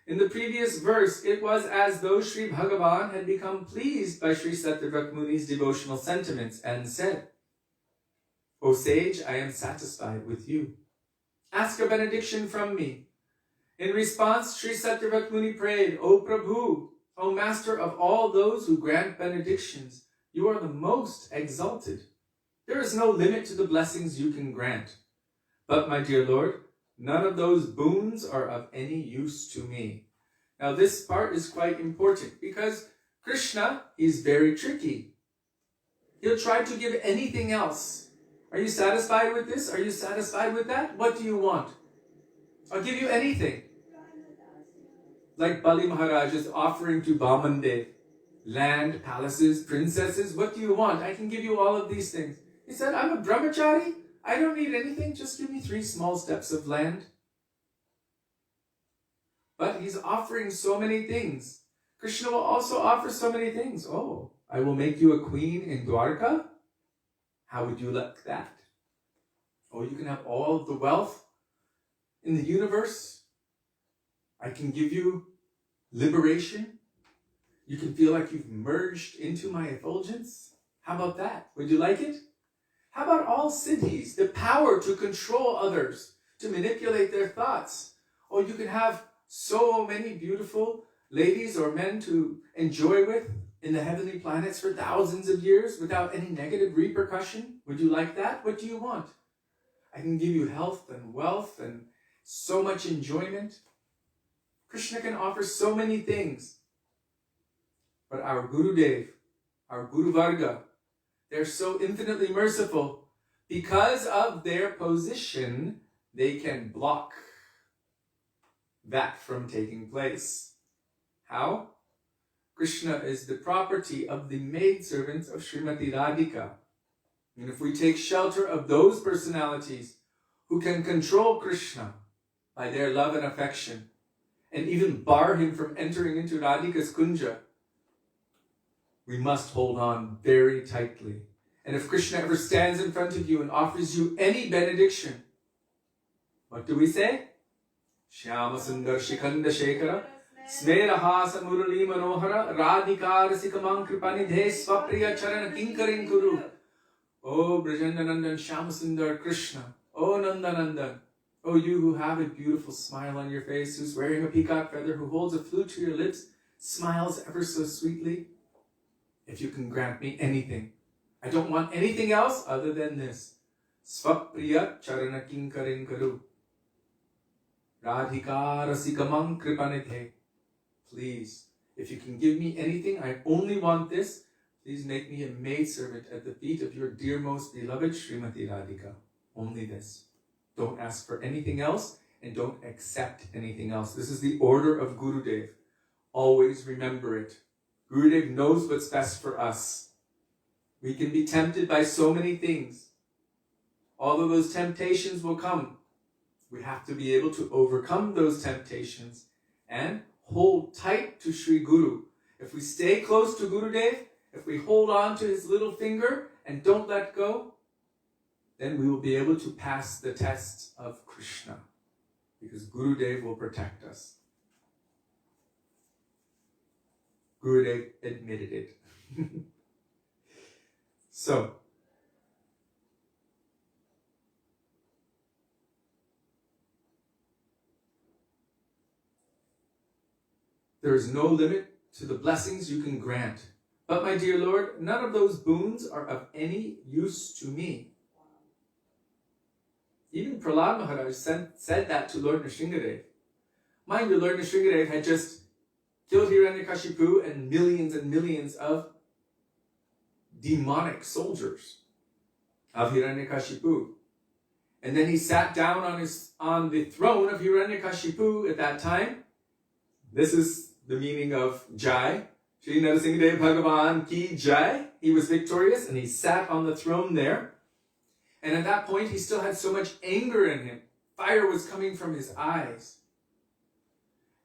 In the previous verse, it was as though Sri Bhagavan had become pleased by Śrī Satyavrata Muni's devotional sentiments and said, O sage, I am satisfied with you. Ask a benediction from me. In response, Śrī Satyavrata Muni prayed, O Prabhu, O master of all those who grant benedictions, you are the most exalted. There is no limit to the blessings you can grant. But, my dear Lord, none of those boons are of any use to me. Now this part is quite important because Krishna is very tricky. He'll try to give anything else. Are you satisfied with this? Are you satisfied with that? What do you want? I'll give you anything. Like Bali Maharaj is offering to Vamandev, land, palaces, princesses. What do you want? I can give you all of these things. He said, I'm a brahmachari. I don't need anything. Just give me 3 small steps of land. But he's offering so many things. Krishna will also offer so many things. Oh, I will make you a queen in Dwarka. How would you like that? Oh, you can have all of the wealth in the universe. I can give you liberation. You can feel like you've merged into my effulgence. How about that? Would you like it? How about all siddhis, the power to control others, to manipulate their thoughts? Oh, you can have so many beautiful ladies or men to enjoy with in the heavenly planets for thousands of years without any negative repercussion. Would you like that? What do you want? I can give you health and wealth and so much enjoyment. Krishna can offer so many things. But our Gurudev, our Guru Varga, they're so infinitely merciful. Because of their position, they can block that from taking place. How? Krishna is the property of the maidservants of Srimati Radhika. And if we take shelter of those personalities who can control Krishna by their love and affection, and even bar him from entering into Radhika's kunja, we must hold on very tightly. And if Krishna ever stands in front of you and offers you any benediction, what do we say? Shyama Sundar Shikhanda Shekhara Smeraha Samurali Manohara Radhika Rasikamang Kripanidhe Swapriya Charana Kinkarin Kuru. Oh Brajandanandan Shyama Sundar Krishna. Oh Nandanandan. Oh, you who have a beautiful smile on your face, who's wearing a peacock feather, who holds a flute to your lips, smiles ever so sweetly. If you can grant me anything, I don't want anything else other than this. Svapriya charana kinkarin karu. Radhika rasikamam kripanithe. Please, if you can give me anything, I only want this. please make me a maidservant at the feet of your dear most beloved Srimati Radhika. Only this. Don't ask for anything else and don't accept anything else. This is the order of Gurudev. Always remember it. Gurudev knows what's best for us. We can be tempted by so many things. Although those temptations will come, we have to be able to overcome those temptations and hold tight to Sri Guru. If we stay close to Gurudev, if we hold on to his little finger and don't let go, then we will be able to pass the test of Krishna, because Gurudev will protect us. Gurudev admitted it. So, there is no limit to the blessings you can grant. But my dear Lord, none of those boons are of any use to me. Even Prahlad Maharaj said that to Lord Nrsingadev. Mind you, Lord Nrsingadev had just killed Hiranyakashipu and millions of demonic soldiers of Hiranyakashipu. And then he sat down on the throne of Hiranyakashipu at that time. This is the meaning of Jai. Shri Narasimhadev Bhagavan Ki Jai. He was victorious and he sat on the throne there. And at that point, he still had so much anger in him. Fire was coming from his eyes.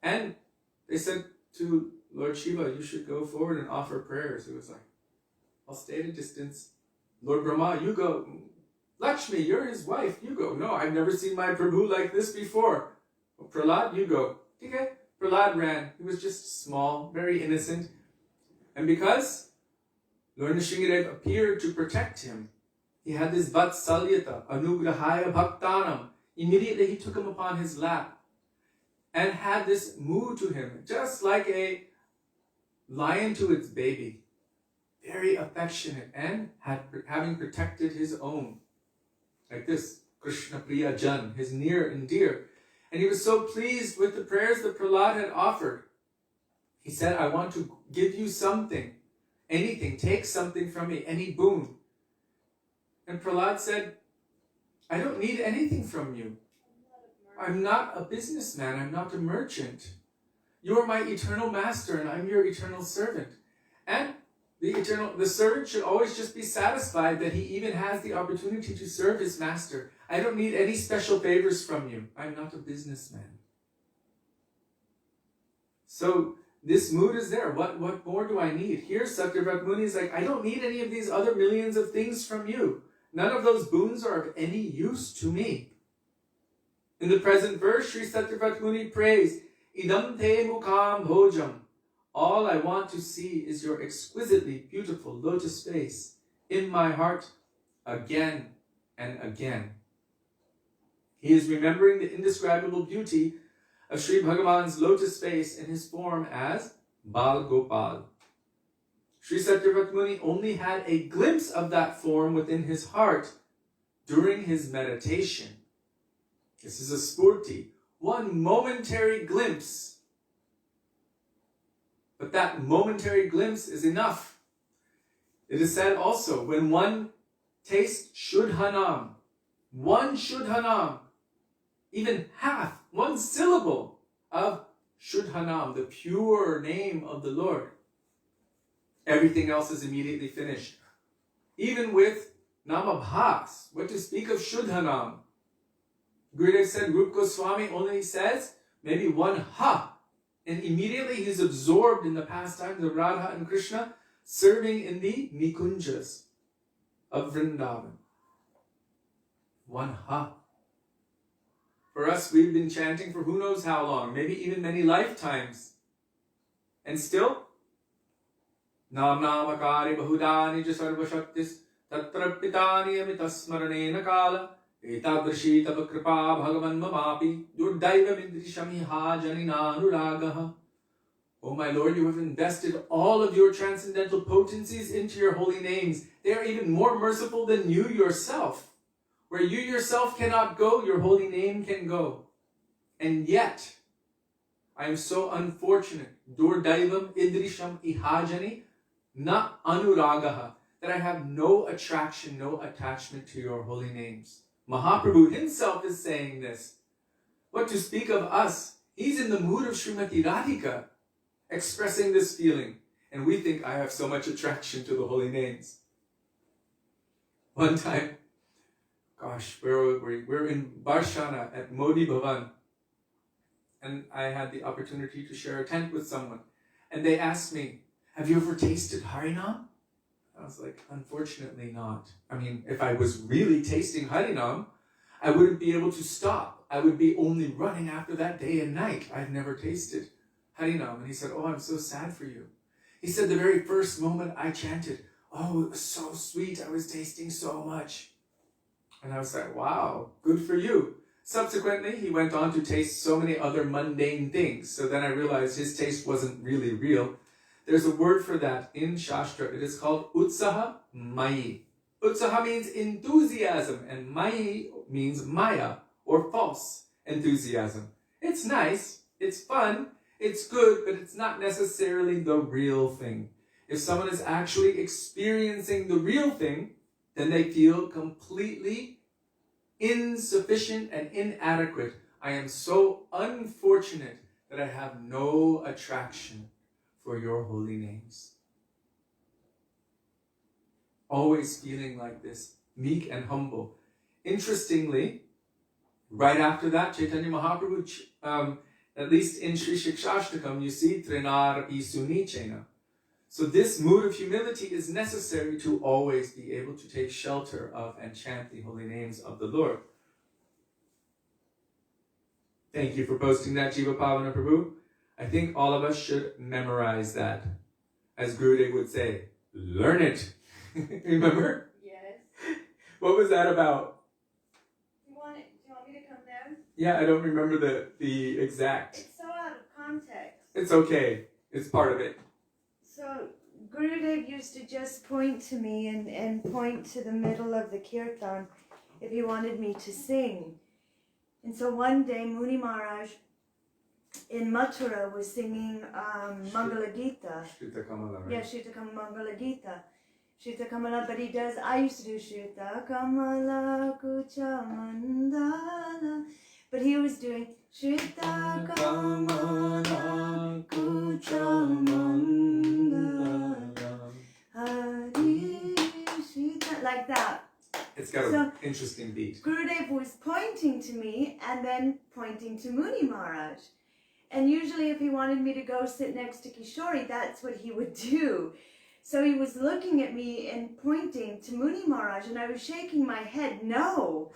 And they said to Lord Shiva, you should go forward and offer prayers. He was like, I'll stay at a distance. Lord Brahma, you go. Lakshmi, you're his wife. You go. No, I've never seen my Prabhu like this before. Well, Prahlad, you go. Okay. Prahlad ran. He was just small, very innocent. And because Lord Nrsingadev appeared to protect him, he had this vatsalyata, anugrahaya bhaktanam. Immediately he took him upon his lap and had this mood to him, just like a lion to its baby. Very affectionate and having protected his own. Like this, Krishna Priya Jan, his near and dear. And he was so pleased with the prayers that Prahlad had offered. He said, I want to give you something, anything, take something from me, any boon. And Prahlad said, I don't need anything from you. I'm not a businessman, I'm not a merchant. You are my eternal master and I'm your eternal servant. And the servant should always just be satisfied that he even has the opportunity to serve his master. I don't need any special favors from you. I'm not a businessman. So this mood is there. What more do I need? Here Satyavrata Muni is like, I don't need any of these other millions of things from you. None of those boons are of any use to me. In the present verse, Śrī Satyavrata Muni prays, Idam te mukham bhojam. All I want to see is your exquisitely beautiful lotus face in my heart again and again. He is remembering the indescribable beauty of Sri Bhagavan's lotus face in his form as Bal Gopal. Śrī Satyavrata Muni only had a glimpse of that form within his heart during his meditation. This is a spurti, one momentary glimpse. But that momentary glimpse is enough. It is said also, when one tastes Shuddhanam, one Shuddhanam, even half, one syllable of Shuddhanam, the pure name of the Lord, everything else is immediately finished. Even with Namabhas, what to speak of Shuddhanam? Gurudev said, Rup Goswami only says maybe one ha, and immediately he's absorbed in the pastimes of Radha and Krishna, serving in the Nikunjas of Vrindavan. One ha. For us, we've been chanting for who knows how long, maybe even many lifetimes. And still, Nam Namakari Bahudani Jasarva Shaktis Tatra Pitani Amitasmaranena Kala Etadrashi Tapakripa Bhagavan Mamapi Durdaiva Midrishamiha Janina Anuragaha. Oh my Lord, you have invested all of your transcendental potencies into your holy names. They are even more merciful than you yourself. Where you yourself cannot go, your holy name can go. And yet, I am so unfortunate. Durdaivam Idrisham Ihajani. na anuragaha, that I have no attraction, no attachment to your holy names. Mahaprabhu himself is saying this. What to speak of us? He's in the mood of Srimati Radhika, expressing this feeling. And we think, I have so much attraction to the holy names. One time, where were we? We're in Barshana at Modi Bhavan. And I had the opportunity to share a tent with someone. And they asked me, have you ever tasted Harinam? I was like, unfortunately not. I mean, if I was really tasting Harinam, I wouldn't be able to stop. I would be only running after that day and night. I've never tasted Harinam. And he said, oh, I'm so sad for you. He said, the very first moment I chanted, oh, it was so sweet. I was tasting so much. And I was like, wow, good for you. Subsequently, he went on to taste so many other mundane things. So then I realized his taste wasn't really real. There's a word for that in Shastra. It is called utsaha mayi. Utsaha means enthusiasm, and mayi means maya, or false enthusiasm. It's nice, it's fun, it's good, but it's not necessarily the real thing. If someone is actually experiencing the real thing, then they feel completely insufficient and inadequate. I am so unfortunate that I have no attraction for your holy names. Always feeling like this, meek and humble. Interestingly, right after that, Chaitanya Mahaprabhu, at least in Śrī Satyavrata, you see, Trinar Isunichena. So this mood of humility is necessary to always be able to take shelter of and chant the holy names of the Lord. Thank you for posting that, Jiva Pavana Prabhu. I think all of us should memorize that. As Gurudev would say, learn it. Remember? Yes. What was that about? Do you want me to come down? Yeah, I don't remember the exact. It's so out of context. It's okay. It's part of it. So Gurudev used to just point to me and point to the middle of the kirtan if he wanted me to sing. And so one day Muni Maharaj in Mathura was singing Mangala Gita. Shrita Kamala, right? Yeah, Shrita Mangala Gita. Shrita Kamala, but he does, I used to do Shrita Kamala Kucha Mandala. But he was doing Shrita Kamala Kucha Mandala. Hari Shrita, like that. It's got an interesting beat. Gurudev was pointing to me and then pointing to Muni Maharaj. And usually if he wanted me to go sit next to Kishori, that's what he would do. So he was looking at me and pointing to Muni Maharaj, and I was shaking my head, no.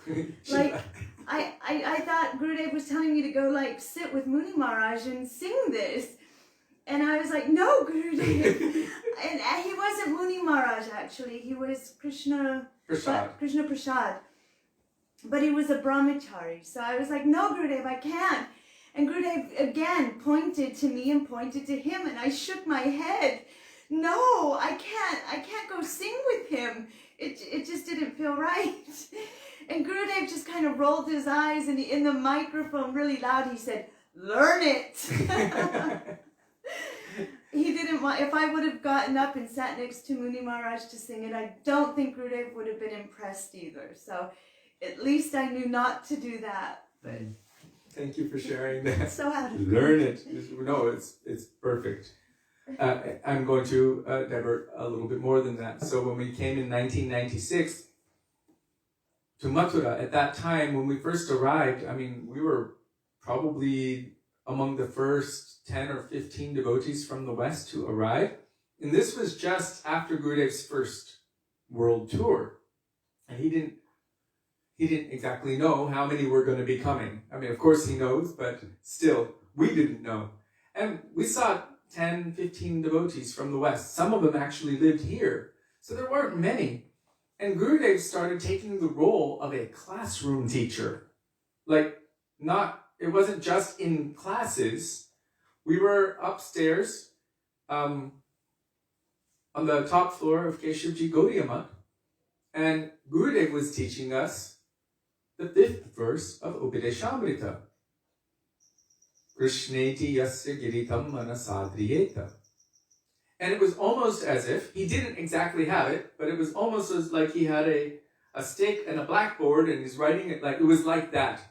Like, I thought Gurudev was telling me to go, like, sit with Muni Maharaj and sing this. And I was like, no, Gurudev. And he wasn't Muni Maharaj, actually. He was Krishna Prasad. But he was a brahmachari. So I was like, no, Gurudev, I can't. And Gurudev again pointed to me and pointed to him, and I shook my head. No, I can't go sing with him. It just didn't feel right. And Gurudev just kind of rolled his eyes, and in the microphone really loud he said, learn it. He didn't want, if I would have gotten up and sat next to Muni Maharaj to sing it, I don't think Gurudev would have been impressed either. So at least I knew not to do that. But thank you for sharing that. So how to learn it. No, it's perfect. I'm going to divert a little bit more than that. So when we came in 1996 to Mathura, at that time when we first arrived, I mean, we were probably among the first 10 or 15 devotees from the West to arrive. And this was just after Gurudev's first world tour. And he didn't exactly know how many were going to be coming. I mean, of course he knows, but still, we didn't know. And we saw 10, 15 devotees from the West. Some of them actually lived here. So there weren't many. And Gurudev started taking the role of a classroom teacher. It wasn't just in classes. We were upstairs on the top floor of Keshuvji Gaudiya Math, and Gurudev was teaching us the 5th verse of Upadeshamrita. Krishneti yasya giritam manasadriyeta. And it was almost as if, he didn't exactly have it, but it was almost as like he had a stick and a blackboard and he's writing it like, it was like that.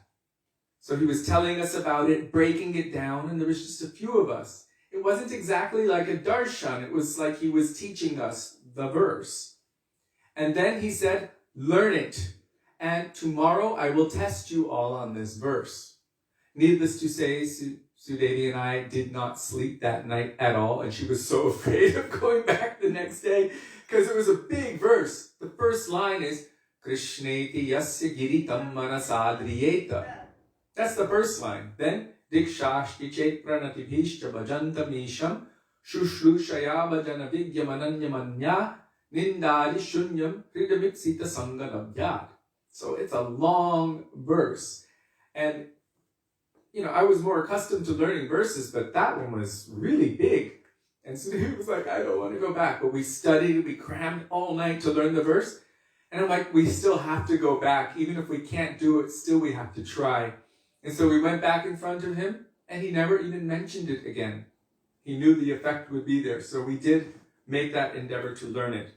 So he was telling us about it, breaking it down, and there was just a few of us. It wasn't exactly like a darshan, it was like he was teaching us the verse. And then he said, learn it, and tomorrow I will test you all on this verse. Needless to say, Sudevi and I did not sleep that night at all, and she was so afraid of going back the next day, because it was a big verse. The first line is, Krishneti yasya giritam manasadriyeta. That's the first line. Then, Dikshashti chet pranatibhishcha bhajantamisham shushrushaya bhajana vidyamananyamanya nindari shunyam hridamipsita sangalabhyat. So it's a long verse. And, you know, I was more accustomed to learning verses, but that one was really big. And so he was like, I don't want to go back. But we studied, we crammed all night to learn the verse. And I'm like, we still have to go back. Even if we can't do it, still we have to try. And so we went back in front of him, and he never even mentioned it again. He knew the effect would be there. So we did make that endeavor to learn it.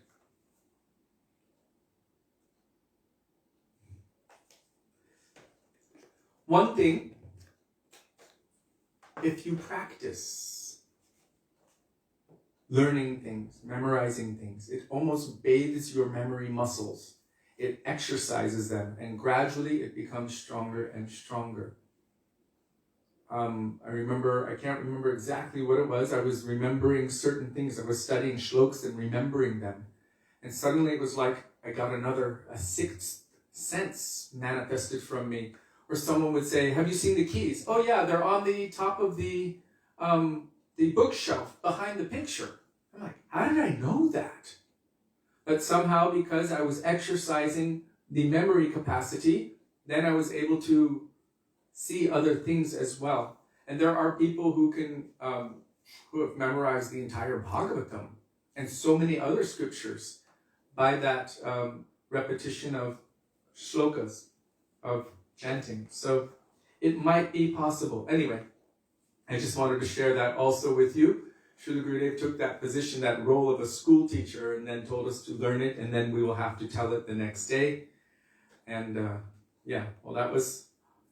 One thing, if you practice learning things, memorizing things, it almost bathes your memory muscles. It exercises them, and gradually it becomes stronger and stronger. I can't remember exactly what it was. I was remembering certain things. I was studying shlokas and remembering them. And suddenly it was like I got a sixth sense manifested from me. Or someone would say, have you seen the keys? Oh yeah, they're on the top of the bookshelf behind the picture. I'm like, how did I know that? But somehow, because I was exercising the memory capacity, then I was able to see other things as well. And there are people who have memorized the entire Bhagavatam and so many other scriptures by that repetition of shlokas, of chanting. So it might be possible. Anyway, I just wanted to share that also with you. Srila Gurudev took that position, that role of a school teacher, and then told us to learn it, and then we will have to tell it the next day. And well, that was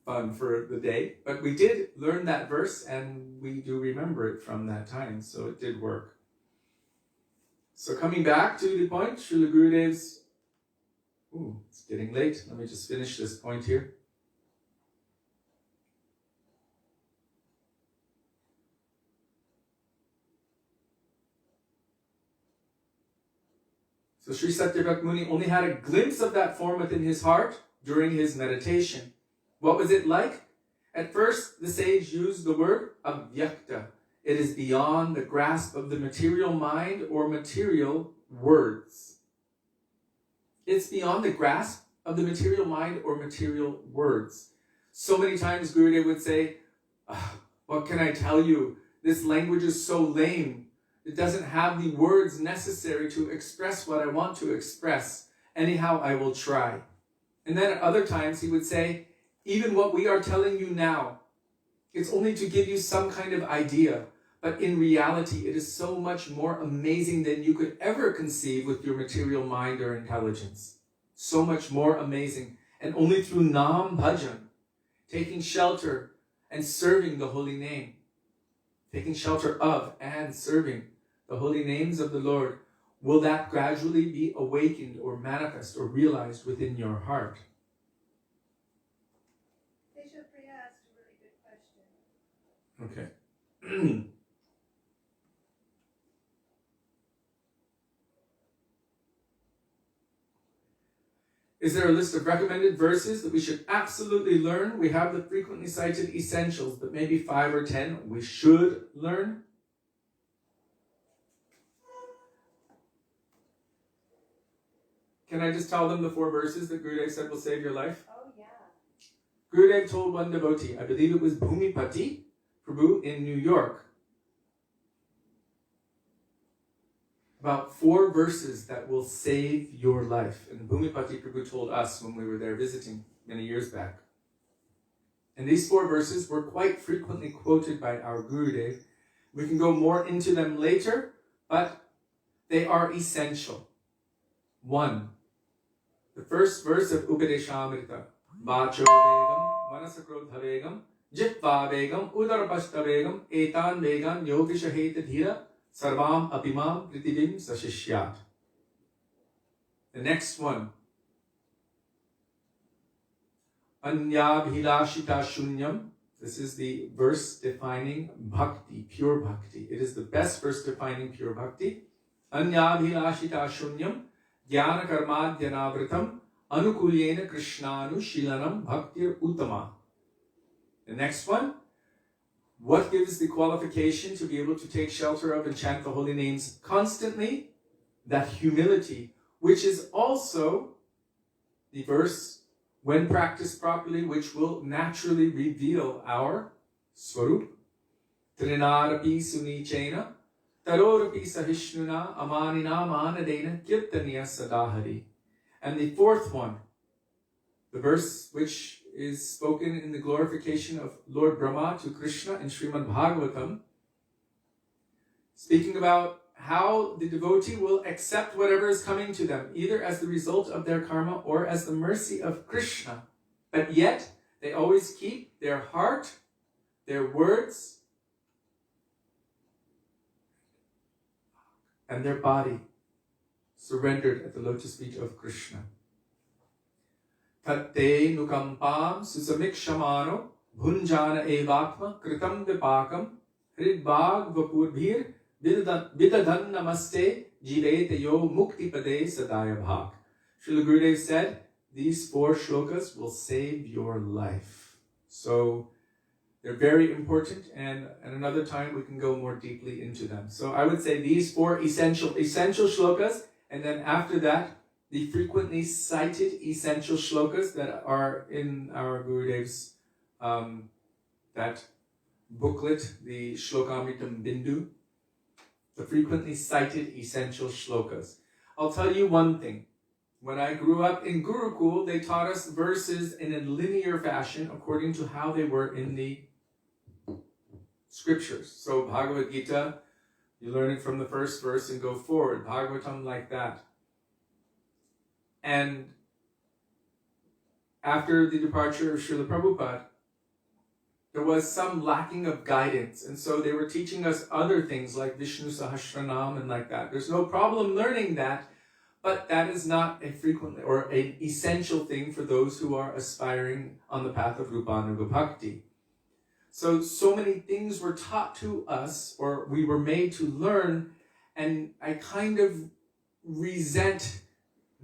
fun for the day. But we did learn that verse, and we do remember it from that time, so it did work. So coming back to the point, Srila Gurudev's... Ooh, it's getting late. Let me just finish this point here. So Śrī Satyavrata Muni only had a glimpse of that form within his heart during his meditation. What was it like? At first, the sage used the word avyakta. It is beyond the grasp of the material mind or material words. It's beyond the grasp of the material mind or material words. So many times Gurudev would say, what can I tell you? This language is so lame. It doesn't have the words necessary to express what I want to express. Anyhow, I will try. And then at other times he would say, even what we are telling you now, it's only to give you some kind of idea. But in reality, it is so much more amazing than you could ever conceive with your material mind or intelligence. So much more amazing. And only through Nam Bhajan, taking shelter and serving the holy name, taking shelter of and serving the holy names of the Lord, will that gradually be awakened or manifest or realized within your heart. Bishop Priya asked a really good question. Okay. Is there a list of recommended verses that we should absolutely learn? We have the frequently cited essentials, but maybe 5 or 10 we should learn. Can I just tell them the 4 verses that Gurudev said will save your life? Oh, yeah. Gurudev told one devotee, I believe it was Bhumipati Prabhu in New York, about 4 verses that will save your life. And Bhumipati Prabhu told us when we were there visiting many years back. And these 4 verses were quite frequently quoted by our Gurudev. We can go more into them later, but they are essential. 1. The first verse of Upadeshamrita. Vacho vegam, manasakrodha vegam, jitva vegam, udarapashta vegam, etan vegam, yovisaheta dhira, sarvam apimam pritibim sashishyat. The next one. Anyabhilashita shunyam. This is the verse defining bhakti, pure bhakti. It is the best verse defining pure bhakti. Anyabhilashita shunyam, jnana karmadhyanavritam, anukulyena krishnanu shilanam bhaktir uttama. The next one. What gives the qualification to be able to take shelter of and chant the holy names constantly? That humility, which is also the verse, when practiced properly, which will naturally reveal our swarup. Trinarapi sunichena, tarorapi sahishnuna, amanina manadena, kirtaniya sadahari. And the fourth one, the verse which is spoken in the glorification of Lord Brahma to Krishna in Śrīmad Bhagavatam, speaking about how the devotee will accept whatever is coming to them, either as the result of their karma or as the mercy of Krishna. But yet, they always keep their heart, their words, and their body surrendered at the lotus feet of Krishna. Tatte nukampam susamikshamano bhunjana evatma kritam vipakam hridbhag vapurbhir Vidadan namaste jivete yo mukti pade sadaya bhak. Srila Gurudev said, these 4 shlokas will save your life. So they're very important, and at another time we can go more deeply into them. So I would say these 4 essential shlokas, and then after that, the frequently cited essential shlokas that are in our Gurudev's that booklet, the Shlokamritam Bindu. The frequently cited essential shlokas. I'll tell you one thing. When I grew up in Gurukul, they taught us verses in a linear fashion according to how they were in the scriptures. So Bhagavad Gita, you learn it from the first verse and go forward. Bhagavatam like that. And after the departure of Srila Prabhupada, there was some lacking of guidance, and so they were teaching us other things like Vishnu Sahasranam and like that. There's no problem learning that, but that is not a frequent or an essential thing for those who are aspiring on the path of Rupanuga Bhakti. So many things were taught to us, or we were made to learn, and I kind of resent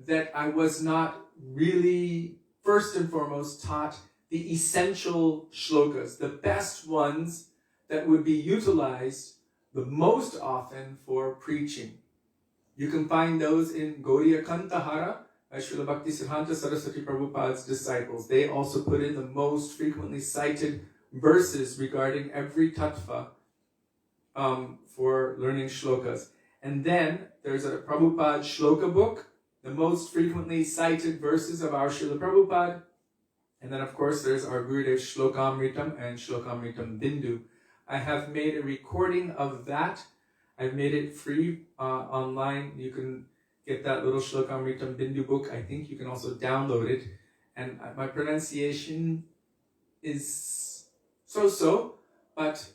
that I was not really, first and foremost, taught the essential shlokas, the best ones that would be utilized the most often for preaching. You can find those in Gaudiya Kantahara, Srila Bhaktisiddhanta Saraswati Prabhupada's disciples. They also put in the most frequently cited verses regarding every tattva for learning shlokas. And then there's a Prabhupada shloka book, the most frequently cited verses of our Srila Prabhupada. And then, of course, there's our Gurudev Shlokamritam and Shlokamritam Bindu. I have made a recording of that. I've made it free online. You can get that little Shlokamritam Bindu book. I think you can also download it. And my pronunciation is so-so, but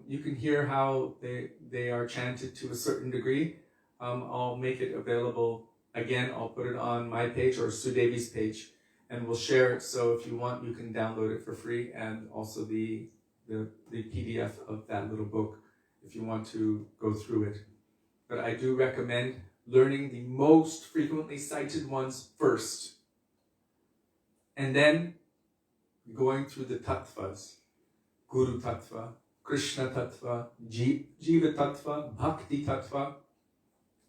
you can hear how they are chanted to a certain degree. I'll make it available again. I'll put it on my page or Sudevi's page. And we'll share it, so if you want, you can download it for free, and also the PDF of that little book if you want to go through it. But I do recommend learning the most frequently cited ones first, and then going through the tattvas, Guru Tattva, Krishna Tattva, Jiva Tattva, Bhakti Tattva,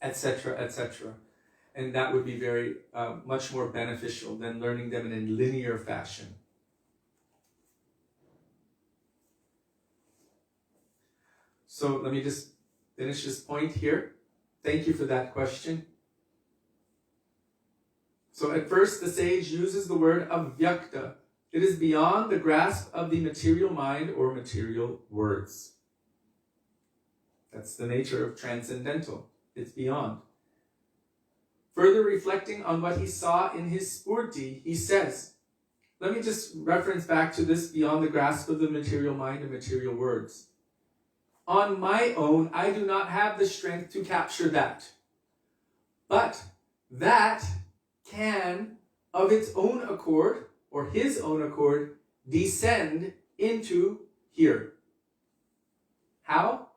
etc., etc. And that would be very, much more beneficial than learning them in a linear fashion. So let me just finish this point here. Thank you for that question. So at first, the sage uses the word avyakta. It is beyond the grasp of the material mind or material words. That's the nature of transcendental. It's beyond. Further reflecting on what he saw in his spurti, he says, let me just reference back to this beyond the grasp of the material mind and material words. On my own, I do not have the strength to capture that. But that can, of its own accord, or his own accord, descend into here. How?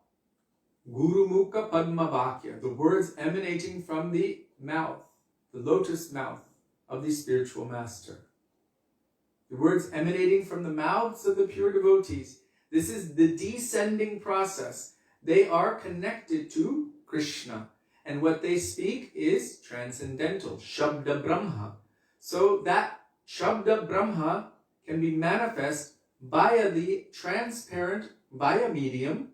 Guru Mukha Padma Vakya, the words emanating from the mouth, the lotus mouth of the spiritual master. The words emanating from the mouths of the pure devotees. This is the descending process. They are connected to Krishna. And what they speak is transcendental, Shabda Brahma. So that Shabda Brahma can be manifest via the transparent, via medium,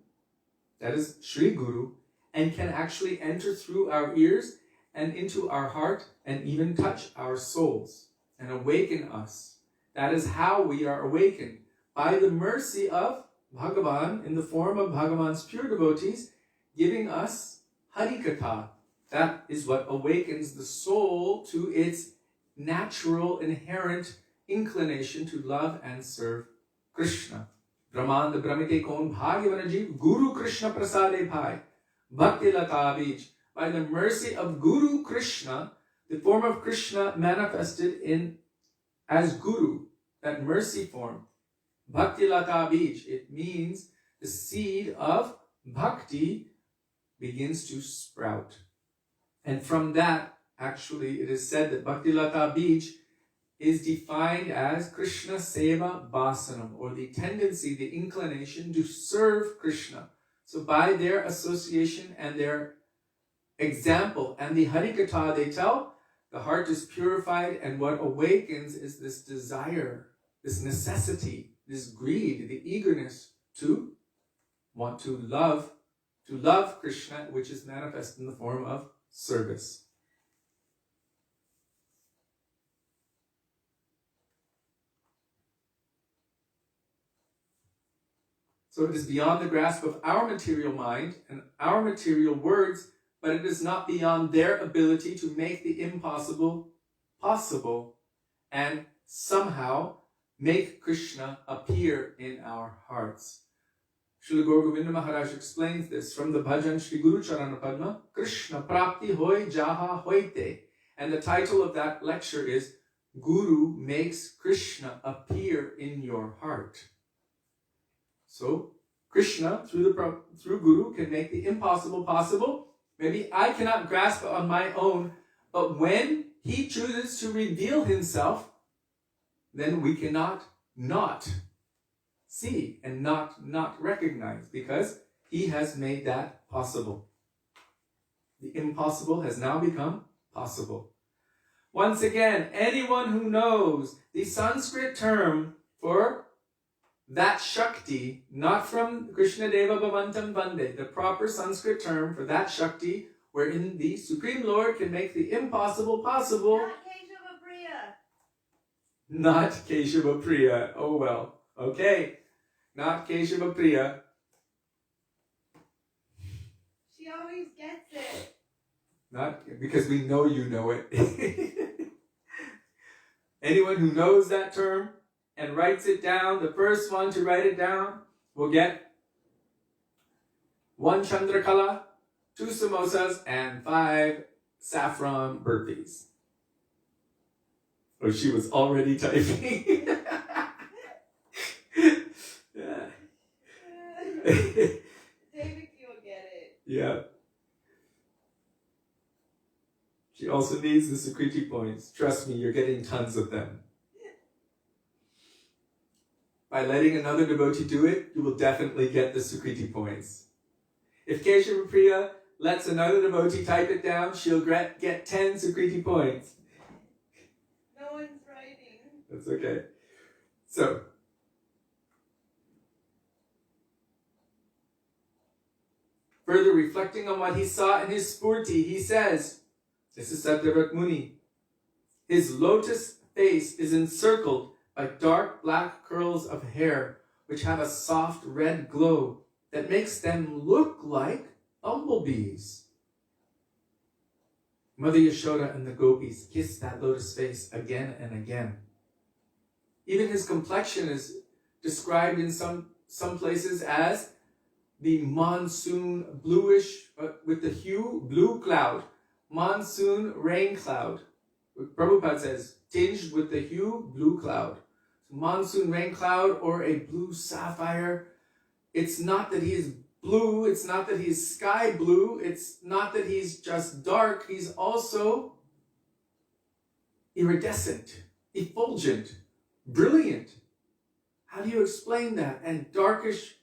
that is Sri Guru, and can actually enter through our ears and into our heart and even touch our souls and awaken us. That is how we are awakened, by the mercy of Bhagavan in the form of Bhagavan's pure devotees, giving us Harikatha. That is what awakens the soul to its natural, inherent inclination to love and serve Krishna. Brahmanda Brahmite Kon Bhagavanajiv Guru Krishna Prasade Bhai Bhakti Lata Bij. By the mercy of Guru Krishna, the form of Krishna manifested in as Guru, that mercy form. Bhakti Lata Bij, it means the seed of bhakti begins to sprout. And from that, actually, it is said that Bhakti Lata Bij is defined as Krishna Seva Vasanam, or the tendency, the inclination to serve Krishna. So by their association and their example and the Harikatha they tell, the heart is purified, and what awakens is this desire, this necessity, this greed, the eagerness to want to love Krishna, which is manifest in the form of service. So it is beyond the grasp of our material mind and our material words, but it is not beyond their ability to make the impossible possible and somehow make Krishna appear in our hearts. Srila Gaura Govinda Mahārāja explains this from the bhajan Shri Guru Charana Padma, Krishna Prapti Hoy Jaha Hoite. And the title of that lecture is Guru Makes Krishna Appear in Your Heart. So Krishna, through Guru, can make the impossible possible. Maybe I cannot grasp it on my own, but when he chooses to reveal himself, then we cannot not see and not recognize, because he has made that possible. The impossible has now become possible. Once again, anyone who knows the Sanskrit term for that Shakti, not from Krishna Deva Bhavantam Vande, the proper Sanskrit term for that Shakti, wherein the Supreme Lord can make the impossible possible. Not Keshava Priya. Oh well. Okay. Not Keshava Priya. She always gets it. Not because we know you know it. Anyone who knows that term and writes it down, the first one to write it down will get 1 Chandrakala, 2 samosas, and 5 saffron burpees. Oh, she was already typing. Yeah. David, you'll get it. Yeah. She also needs the Sukriti points. Trust me, you're getting tons of them. By letting another devotee do it, you will definitely get the Sukriti points. If Keshava Priya lets another devotee type it down, she'll get 10 Sukriti points. No one's writing. That's okay. So, further reflecting on what he saw in his spurti, he says, this is Satyavrata Muni, his lotus face is encircled by dark black curls of hair which have a soft red glow that makes them look like bumblebees. Mother Yashoda and the gopis kiss that lotus face again and again. Even his complexion is described in some places as the monsoon bluish, with the hue blue cloud, monsoon rain cloud. Prabhupada says, tinged with the hue blue cloud. Monsoon rain cloud or a blue sapphire. It's not that he is blue, it's not that he's sky blue, it's not that he's just dark, he's also iridescent, effulgent, brilliant. How do you explain that? And darkish,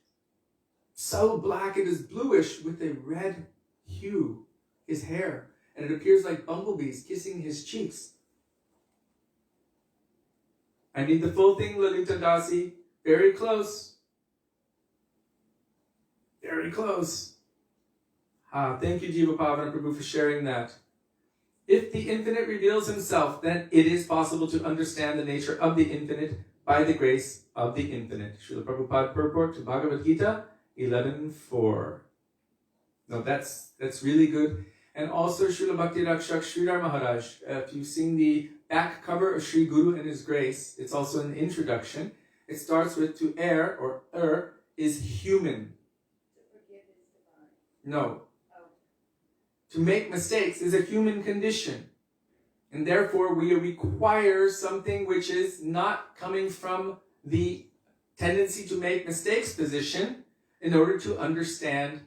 so black it is bluish with a red hue, his hair, and it appears like bumblebees kissing his cheeks. I need the full thing, Lalita Dasi. Very close. Very close. Thank you, Jiva Pavana Prabhu, for sharing that. If the infinite reveals himself, then it is possible to understand the nature of the infinite by the grace of the infinite. Srila Prabhupada purport to Bhagavad Gita 11.4. No, that's really good. And also Srila Bhakti Rakshak Sridhar Maharaj, if you've seen the back cover of Sri Guru and His Grace, it's also an introduction. It starts with to err, or is human. To forgive is divine. No. Oh. To make mistakes is a human condition. And therefore we require something which is not coming from the tendency to make mistakes position in order to understand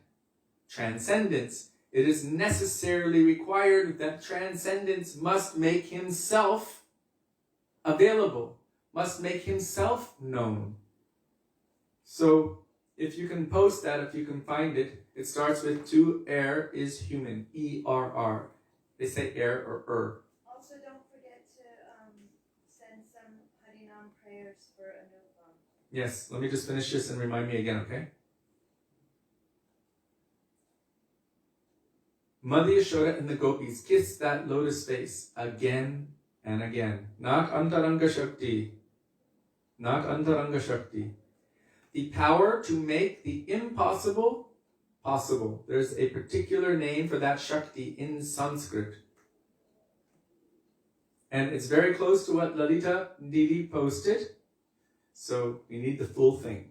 transcendence. It is necessarily required that transcendence must make himself available, must make himself known. So if you can post that, if you can find it, it starts with to err is human, E-R-R. They say err or Also, don't forget to send some Harinam prayers for Anupam. Yes, let me just finish this and remind me again, okay? Mother Yashoda and the gopis kiss that lotus face again and again. Not Antaranga Shakti. Not Antaranga Shakti. The power to make the impossible possible. There's a particular name for that Shakti in Sanskrit. And it's very close to what Lalita Didi posted. So we need the full thing.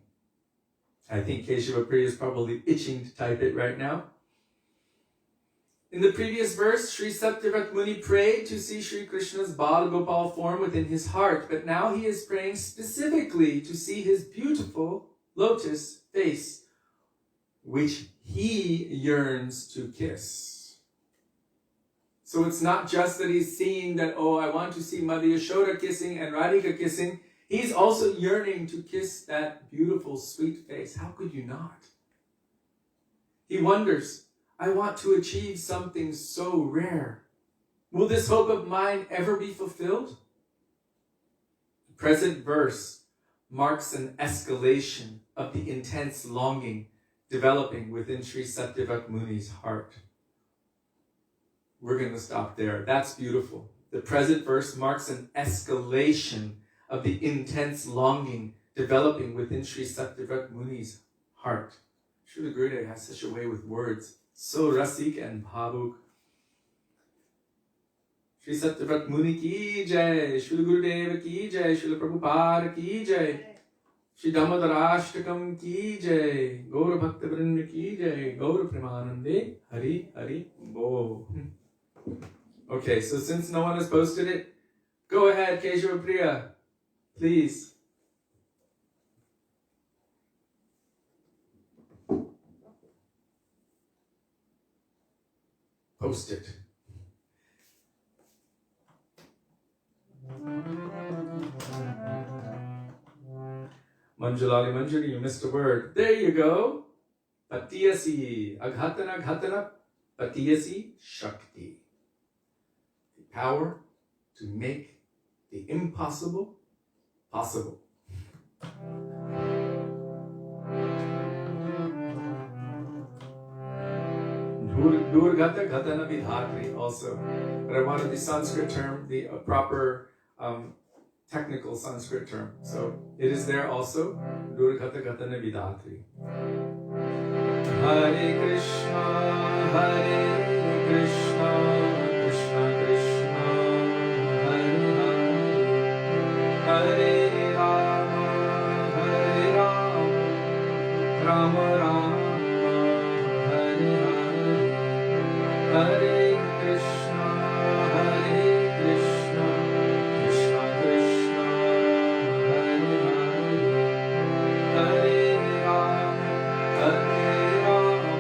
I think Keshava Priya is probably itching to type it right now. In the previous verse, Śrī Satyavrata Muni prayed to see Śrī Krishna's Bal Gopal form within his heart, but now he is praying specifically to see his beautiful lotus face, which he yearns to kiss. So it's not just that he's seeing that, oh, I want to see Mother Yashoda kissing and Radhika kissing. He's also yearning to kiss that beautiful, sweet face. How could you not? He wonders, I want to achieve something so rare. Will this hope of mine ever be fulfilled? The present verse marks an escalation of the intense longing developing within Śrī Satyavrata Muni's heart. We're going to stop there. That's beautiful. The present verse marks an escalation of the intense longing developing within Śrī Satyavrata Muni's heart. Srila Gurudev has such a way with words. So rasik and bhavuk. Śrī Satyavrata Muni ki jai, Srila Gurudev ki jai, Srila Prabhupada ki jai, Śrī Dāmodarāṣṭakam ki jai, Gaura Bhakta Vrinda ki jai, Gaura Premanande, Hari Hari Bo. Okay, so since no one has posted it, go ahead, Keshava Priya, please. Post it. Manjulali Manjuli, you missed a word. There you go. Patiyasi. Aghatana Ghatana. Patiyasi Shakti. The power to make the impossible possible. Durgata Ghatana Vidhatri also. But I wanted the Sanskrit term, the proper technical Sanskrit term. So it is there also. Durghata Gatana Vidatri. Hare Krishna, Hare Krishna, Krishna Krishna, Hare Hare, Hare Rama, Hare Rama, Rama Rama, Hare Hare, Hare Krishna, Hare Krishna, Krishna Krishna, Hare Hare, Hare Rama, Hare Rama,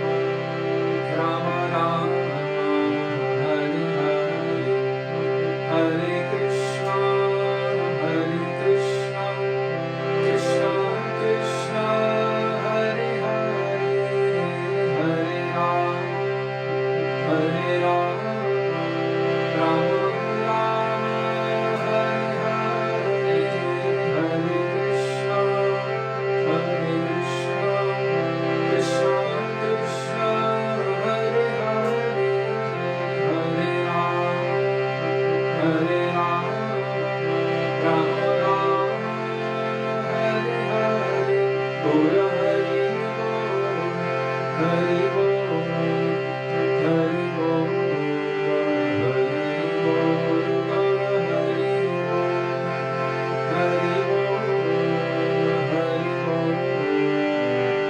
Rama Rama, Hare Hare, Hare Krishna, Hare Krishna, Krishna Krishna, Hare Hare, Hare Rama, Hare Rama, Rama Rama, Hare Hare, Hare Krishna, Hare Krishna, Krishna Krishna, Hare Hare, Hare Rama, Hare Rama, Rama Rama, Hare Hare, Gaura Hari Bol, Hari Bol, Hari Bol, Gaura Hari Bol, Hari Bol, Hari Bol,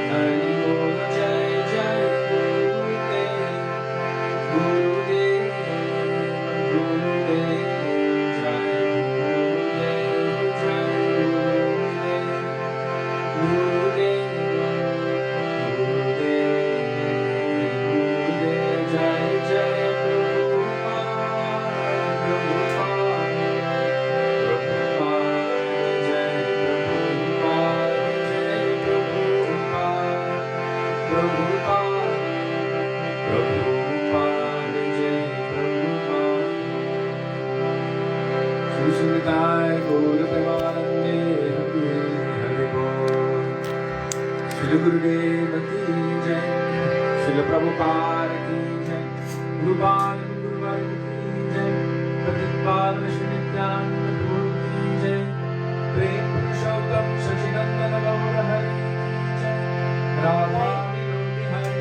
Hari Bol, Jai Jai Gurudev, Gurudev, Gurudev, Jai Gurudev, Jai Gurudev, Gurudev, Gurudev, Jai Jai Prabhupada, Prabhupada, Prabhupada, Jai Prabhupada, Jai Prabhupada, Prabhupada, Prabhupada, Jai Prabhupada. Shri Sridhai Gaur Premanande Hari Bol. Shri Gurudev ki jai, Shri Prabhupada ki jai, Guru Bal Guru Varg ki jai, Pratipal Shri Nityananda Prabhu ki jai, Prem Purushottam Sachinandana Gaura Hari ki jai, Radha Vinodi Hari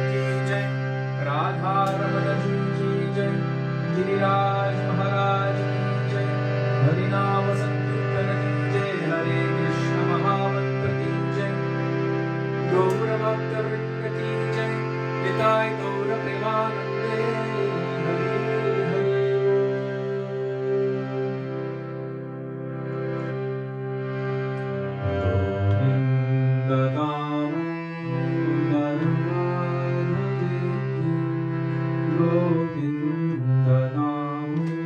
ki jai, Radha Ramana ji ki jai, Giriraj Maharaj ki jai, Harinama Sankirtana ki jai, Hare Krishna Mahamantra ki jai, Gaura Bhakta Vrinda ki jai, Nitai Gaura Premanande Hari Hari Govinda Damodara Govinda Damodara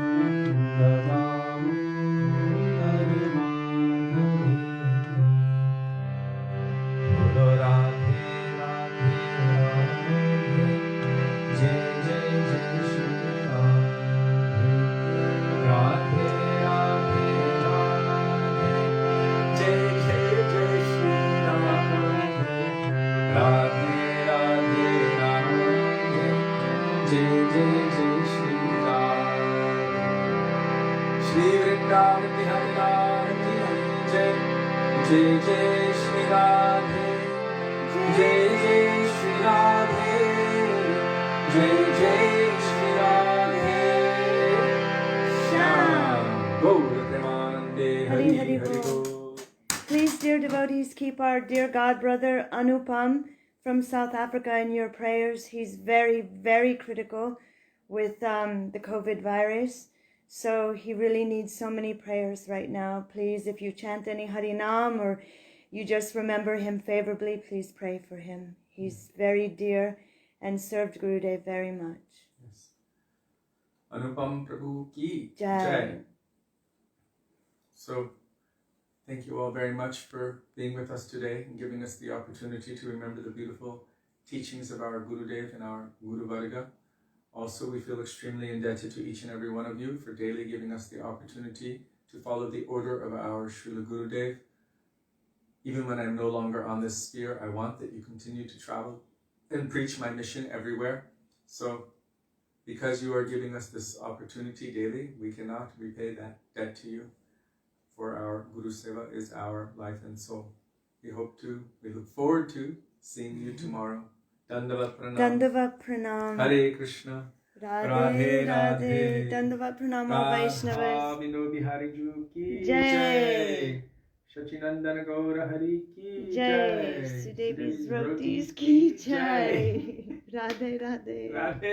Govinda Damodara Govinda Bolo Radhe Radhe Radhe, Jai Jai Jai Shri Radhe, Radhe Radhe Radhe, Jai Jai Jai Shri Radhe, Radhe Radhe Radhe, Jai Jai Jai Shri Radhe. Shri Vrindavan Bihari Lal ki jai, Jai Jai Shri Radhe, Jai Jai Shri Radhe, Jai Jai Shri Radhe, Shyam Gaura Premanande Hari Hari Bol. Please, dear devotees, keep our dear God brother Anupam from South Africa in your prayers. He's very, very critical with the COVID virus. So he really needs so many prayers right now. Please, if you chant any Harinam or you just remember him favorably, please pray for him. He's very dear and served Gurudev very much. Yes. Anupam Prabhu ki Jai. jai. So, thank you all very much for being with us today and giving us the opportunity to remember the beautiful teachings of our Gurudev and our Guru Varga. Also, we feel extremely indebted to each and every one of you for daily giving us the opportunity to follow the order of our Srila Gurudev. even when I'm no longer on this sphere, I want that you continue to travel and preach my mission everywhere. So, because you are giving us this opportunity daily, we cannot repay that debt to you. For our Guru Seva is our life and soul. We look forward to seeing you tomorrow. Dandavat Pranam. Dandavat Pranam. Hare Krishna. Radhe Radhe. Dandavat Pranama Vaishnavas. Vino Bihari Ju ki Jai. Shachinandana Gaura Hari ki Jai. Sudevi's Rotis ki Jai. Radhe Radhe. Radhe.